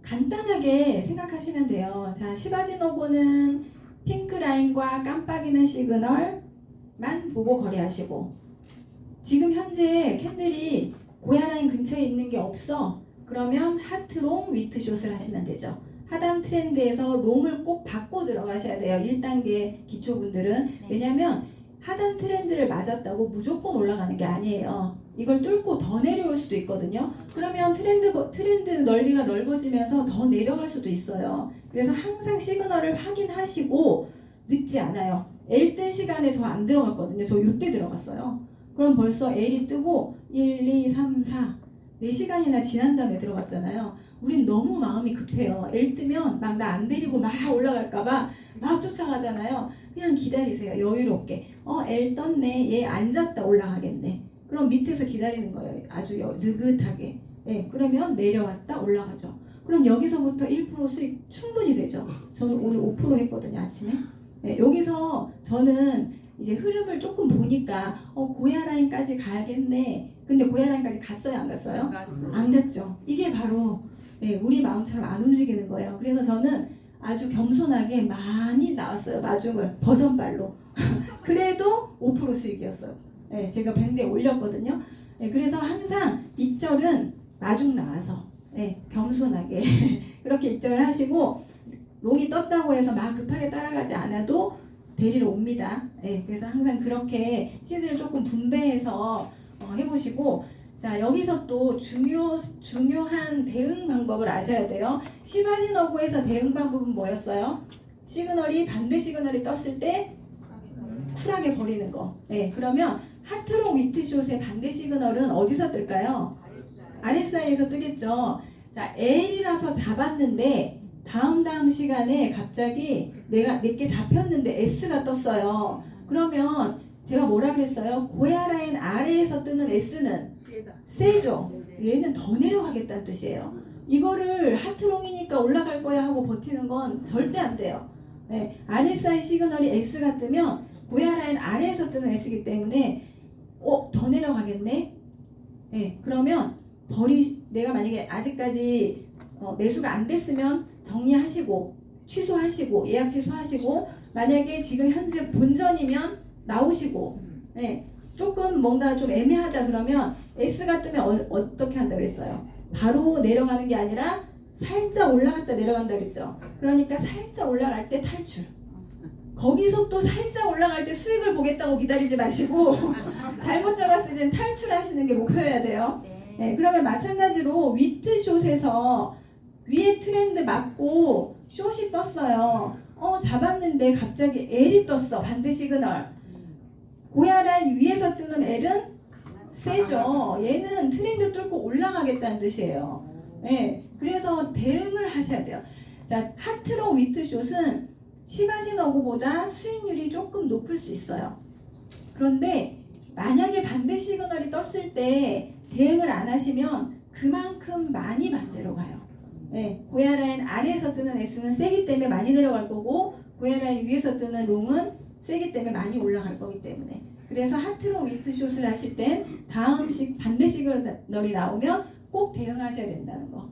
간단하게 생각하시면 돼요. 자, 시바지노고는 핑크 라인과 깜빡이는 시그널만 보고 거래하시고 지금 현재 캔들이 고야 라인 근처에 있는 게 없어. 그러면 하트롱 위트숏을 하시면 되죠. 하단 트렌드에서 롱을 꼭 받고 들어가셔야 돼요. 1단계 기초분들은. 왜냐면 하단 트렌드를 맞았다고 무조건 올라가는 게 아니에요. 이걸 뚫고 더 내려올 수도 있거든요. 그러면 트렌드 넓이가 넓어지면서 더 내려갈 수도 있어요. 그래서 항상 시그널을 확인하시고 늦지 않아요. L 뜬 시간에 저 안 들어갔거든요. 저 요때 들어갔어요. 그럼 벌써 L이 뜨고 1, 2, 3, 4 4시간이나 지난 다음에 들어갔잖아요. 우린 너무 마음이 급해요. L 뜨면 막 나 안 데리고 막 올라갈까봐 막 쫓아가잖아요. 그냥 기다리세요. 여유롭게. L 떴네. 얘 앉았다 올라가겠네. 그럼 밑에서 기다리는 거예요. 아주 느긋하게. 네, 그러면 내려왔다 올라가죠. 그럼 여기서부터 1% 수익 충분히 되죠. 저는 오늘 5% 했거든요. 아침에. 네, 여기서 저는 이제 흐름을 조금 보니까 고야 라인까지 가야겠네. 근데 고야 라인까지 갔어요? 안 갔어요? 안 갔죠. 이게 바로 네, 우리 마음처럼 안 움직이는 거예요. 그래서 저는 아주 겸손하게 많이 나왔어요. 마중을 버선발로. 그래도 5% 수익이었어요. 네, 제가 밴드에 올렸거든요. 네, 그래서 항상 익절은 마중 나와서 네, 겸손하게 그렇게 익절을 하시고 롱이 떴다고 해서 막 급하게 따라가지 않아도 데리러 옵니다. 네, 그래서 항상 그렇게 시드를 조금 분배해서 해보시고 자, 여기서 또 중요한 대응 방법을 아셔야 돼요. 시바지노고에서 대응 방법은 뭐였어요? 시그널이 반대 시그널이 떴을 때 쿨하게 버리는 거. 네, 그러면 하트롱 위트숏의 반대 시그널은 어디서 뜰까요? RSI에서 뜨겠죠. 자, L이라서 잡았는데 다음 시간에 갑자기 내게 잡혔는데 S가 떴어요. 그러면 제가 뭐라 그랬어요? 고야 라인 아래에서 뜨는 S는 세죠. 얘는 더 내려가겠다는 뜻이에요. 이거를 하트롱이니까 올라갈 거야 하고 버티는 건 절대 안 돼요. 네, RSI 시그널이 S가 뜨면 고야 라인 아래에서 뜨는 S이기 때문에 더 내려가겠네. 네, 그러면 내가 만약에 아직까지 매수가 안 됐으면 정리하시고 취소하시고 예약 취소하시고 만약에 지금 현재 본전이면 나오시고 네, 조금 뭔가 좀 애매하다 그러면 S가 뜨면 어떻게 한다 그랬어요? 바로 내려가는 게 아니라 살짝 올라갔다 내려간다 그랬죠. 그러니까 살짝 올라갈 때 탈출. 거기서 또 살짝 올라갈 때 수익을 보겠다고 기다리지 마시고 잘못 잡았을 땐 탈출하시는 게 목표여야 돼요. 네, 그러면 마찬가지로 위트숏에서 위에 트렌드 맞고 숏이 떴어요. 잡았는데 갑자기 L이 떴어. 반대 시그널. 고야 라인 위에서 뜨는 L은 세죠. 얘는 트렌드 뚫고 올라가겠다는 뜻이에요. 네, 그래서 대응을 하셔야 돼요. 자, 하트롱 위트숏은 시바지너고보다 수익률이 조금 높을 수 있어요. 그런데 만약에 반대 시그널이 떴을 때 대응을 안 하시면 그만큼 많이 반대로 가요. 네, 고야 라인 아래에서 뜨는 S는 세기 때문에 많이 내려갈 거고 고야 라인 위에서 뜨는 롱은 세기 때문에 많이 올라갈 거기 때문에 그래서 하트롱 위트숏을 하실 땐 반대 시그널이 나오면 꼭 대응하셔야 된다는 거.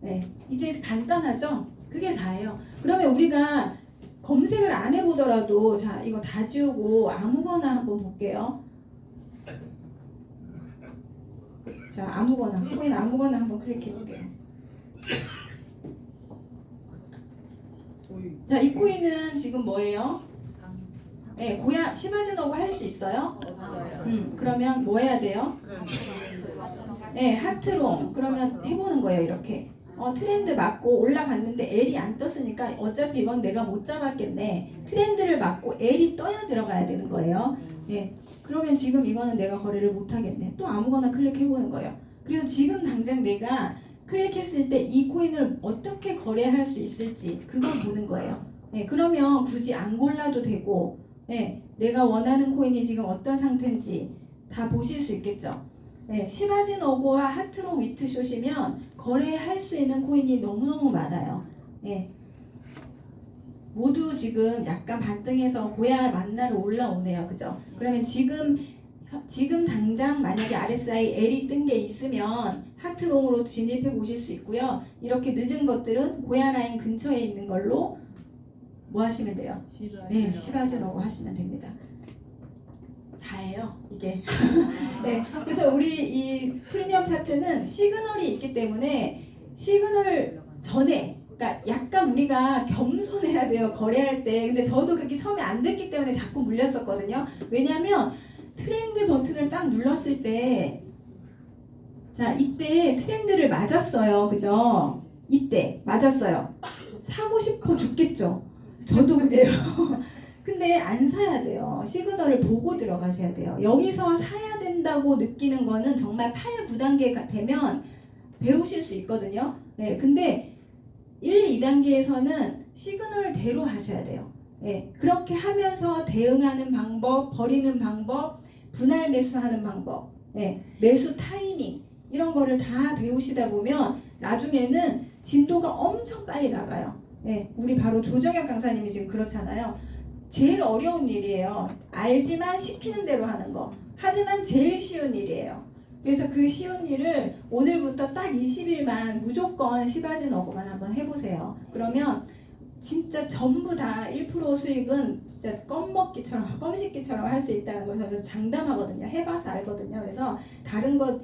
네, 이제 간단하죠? 그게 다예요. 그러면 우리가 검색을 안 해보더라도 자 이거 다 지우고 아무거나 한번 볼게요. 자 아무거나 코인 아무거나 한번 클릭해 볼게요. 자 이 코인은 지금 뭐예요? 네, 시바지노고 할 수 있어요? 그러면 뭐 해야 돼요? 네, 하트롱. 그러면 해보는 거예요, 이렇게. 트렌드 맞고 올라갔는데 L이 안 떴으니까 어차피 이건 내가 못 잡았겠네. 트렌드를 맞고 L이 떠야 들어가야 되는 거예요. 네, 그러면 지금 이거는 내가 거래를 못 하겠네. 또 아무거나 클릭해보는 거예요. 그래서 지금 당장 내가 클릭했을 때 이 코인을 어떻게 거래할 수 있을지 그걸 보는 거예요. 네, 그러면 굳이 안 골라도 되고 네, 내가 원하는 코인이 지금 어떤 상태인지 다 보실 수 있겠죠. 네, 시바지노고와 하트롱 위트숏이면 거래할 수 있는 코인이 너무너무 많아요. 네, 모두 지금 약간 반등해서 고야 만나러 올라오네요. 그죠? 그러면 지금 당장 만약에 RSI L이 뜬 게 있으면 하트롱으로 진입해 보실 수 있고요. 이렇게 늦은 것들은 고야 라인 근처에 있는 걸로 뭐 하시면 돼요? 네, 시바지노고 하시면 됩니다. 다예요, 이게. 네, 그래서 우리 이 프리미엄 차트는 시그널이 있기 때문에 시그널 전에, 그러니까 약간 우리가 겸손해야 돼요, 거래할 때. 근데 저도 그게 처음에 안 됐기 때문에 자꾸 물렸었거든요. 왜냐면 트렌드 버튼을 딱 눌렀을 때, 자, 이때 트렌드를 맞았어요, 그죠? 이때 맞았어요. 사고 싶어 죽겠죠. 저도 그래요. 근데 안 사야 돼요. 시그널을 보고 들어가셔야 돼요. 여기서 사야 된다고 느끼는 거는 정말 8, 9단계가 되면 배우실 수 있거든요. 네, 근데 1, 2단계에서는 시그널대로 하셔야 돼요. 네, 그렇게 하면서 대응하는 방법, 버리는 방법, 분할 매수하는 방법, 네, 매수 타이밍 이런 거를 다 배우시다 보면 나중에는 진도가 엄청 빨리 나가요. 네, 우리 바로 조정혁 강사님이 지금 그렇잖아요. 제일 어려운 일이에요. 알지만 시키는 대로 하는 거. 하지만 제일 쉬운 일이에요. 그래서 그 쉬운 일을 오늘부터 딱 20일만 무조건 시바지노고만 한번 해보세요. 그러면 진짜 전부 다 1% 수익은 진짜 껌먹기처럼, 껌씹기처럼 할 수 있다는 걸 저도 장담하거든요. 해봐서 알거든요. 그래서 다른 것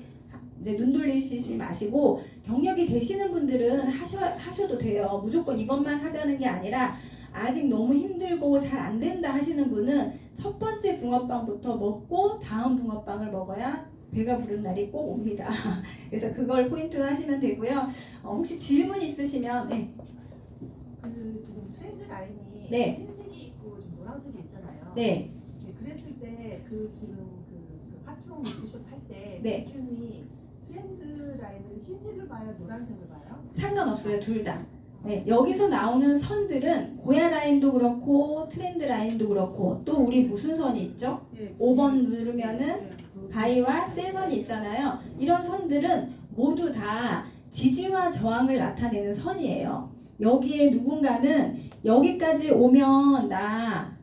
이제 눈 돌리시지 마시고 경력이 되시는 분들은 하셔도 돼요. 무조건 이것만 하자는 게 아니라 아직 너무 힘들고 잘 안 된다 하시는 분은 첫 번째 붕어빵부터 먹고 다음 붕어빵을 먹어야 배가 부른 날이 꼭 옵니다. 그래서 그걸 포인트로 하시면 되고요. 혹시 질문 있으시면 네. 그 지금 트렌드 라인이 네. 흰색이 있고 좀 노란색이 있잖아요. 네. 네, 그랬을 때 그 지금 그 하트롱 위트숏 할때 네. 기준이 트렌드 라인을 흰색을 봐요, 노란색을 봐요? 상관없어요. 둘 다. 네, 여기서 나오는 선들은 고야 라인도 그렇고 트렌드 라인도 그렇고 또 우리 무슨 선이 있죠? 예. 5번 누르면은 예, 그- 바위와 셀선이 있잖아요. 이런 선들은 모두 다 지지와 저항을 나타내는 선이에요. 여기에 누군가는 여기까지 오면 나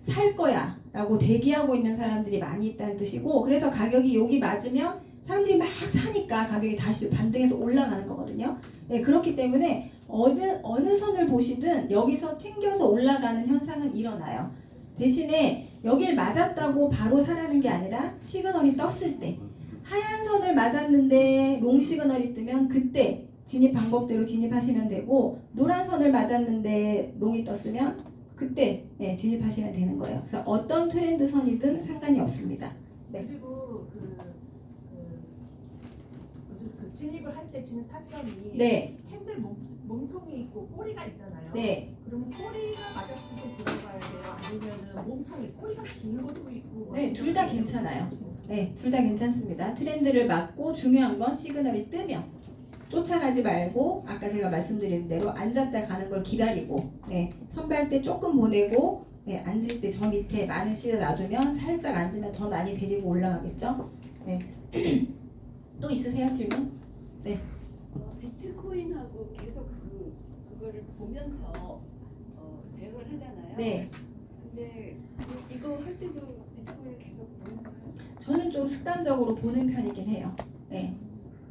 살 거야 라고 대기하고 있는 사람들이 많이 있다는 뜻이고, 그래서 가격이 여기 맞으면 사람들이 막 사니까 가격이 다시 반등해서 올라가는 거거든요. 네, 그렇기 때문에 어느 선을 보시든 여기서 튕겨서 올라가는 현상은 일어나요. 대신에 여길 맞았다고 바로 사라는 게 아니라 시그널이 떴을 때, 하얀 선을 맞았는데 롱 시그널이 뜨면 그때 진입 방법대로 진입하시면 되고, 노란 선을 맞았는데 롱이 떴으면 그때 진입하시면 되는 거예요. 그래서 어떤 트렌드 선이든 상관이 없습니다. 네. 그리고 그 진입을 할 때 지는 타점이 네, 캔들 몸통이 있고 꼬리가 있잖아요. 네. 그러면 꼬리가 맞았을 때 들어가야 돼요? 아니면은 몸통이 꼬리가 긴 것도 있고? 네, 둘 다 괜찮아요. 네, 둘 다 괜찮습니다. 트렌드를 맞고 중요한 건 시그널이 뜨면 쫓아가지 말고 아까 제가 말씀드린 대로 앉았다 가는 걸 기다리고, 선발 때 조금 보내고, 앉을 때 저 밑에 많은 시를 놔두면 살짝 앉으면 더 많이 데리고 올라가겠죠. 또 있으세요 질문? 비트코인하고 계속 그거를 보면서 대응을 하잖아요. 네, 근데 이거 할 때도 비트코인을 계속 보면서 저는 좀 습관적으로 보는 편이긴 해요. 네.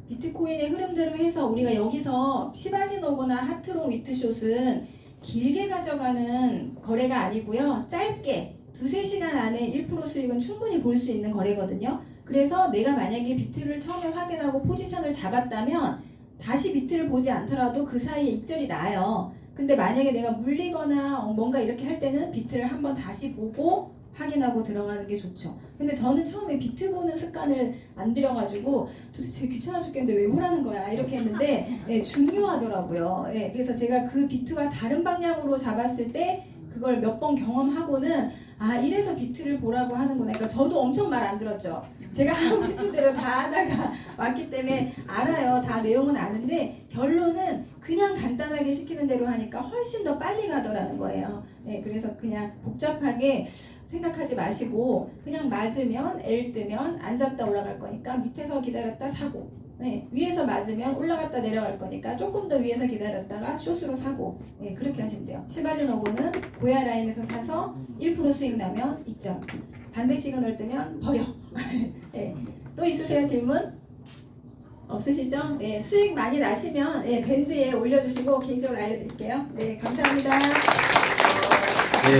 비트코인의 흐름대로 해서 우리가 여기서 시바지노거나 하트롱 위트숏은 길게 가져가는 거래가 아니고요. 짧게 2-3시간 안에 1% 수익은 충분히 볼 수 있는 거래거든요. 그래서 내가 만약에 비트를 처음에 확인하고 포지션을 잡았다면 다시 비트를 보지 않더라도 그 사이에 익절이 나요. 근데 만약에 내가 물리거나 뭔가 이렇게 할 때는 비트를 한번 다시 보고 확인하고 들어가는 게 좋죠. 근데 저는 처음에 비트 보는 습관을 안 들여가지고 도대체 귀찮아 죽겠는데 왜 보라는 거야 이렇게 했는데 중요하더라고요. 그래서 제가 그 비트와 다른 방향으로 잡았을 때 그걸 몇 번 경험하고는 이래서 비트를 보라고 하는구나. 그러니까 저도 엄청 말 안 들었죠. 제가 하고 싶은 대로 다 하다가 왔기 때문에 알아요. 다 내용은 아는데 결론은 그냥 간단하게 시키는 대로 하니까 훨씬 더 빨리 가더라는 거예요. 그래서 그냥 복잡하게 생각하지 마시고 그냥 맞으면 L 뜨면 앉았다 올라갈 거니까 밑에서 기다렸다 사고, 위에서 맞으면 올라갔다 내려갈 거니까 조금 더 위에서 기다렸다가 숏으로 사고, 그렇게 하시면 돼요. 시바지노고는 고야 라인에서 사서 1% 수익 나면 익점, 반대 시그널 뜨면 버려. 또 있으세요 질문? 없으시죠? 수익 많이 나시면 밴드에 올려주시고 개인적으로 알려드릴게요. 감사합니다. 네.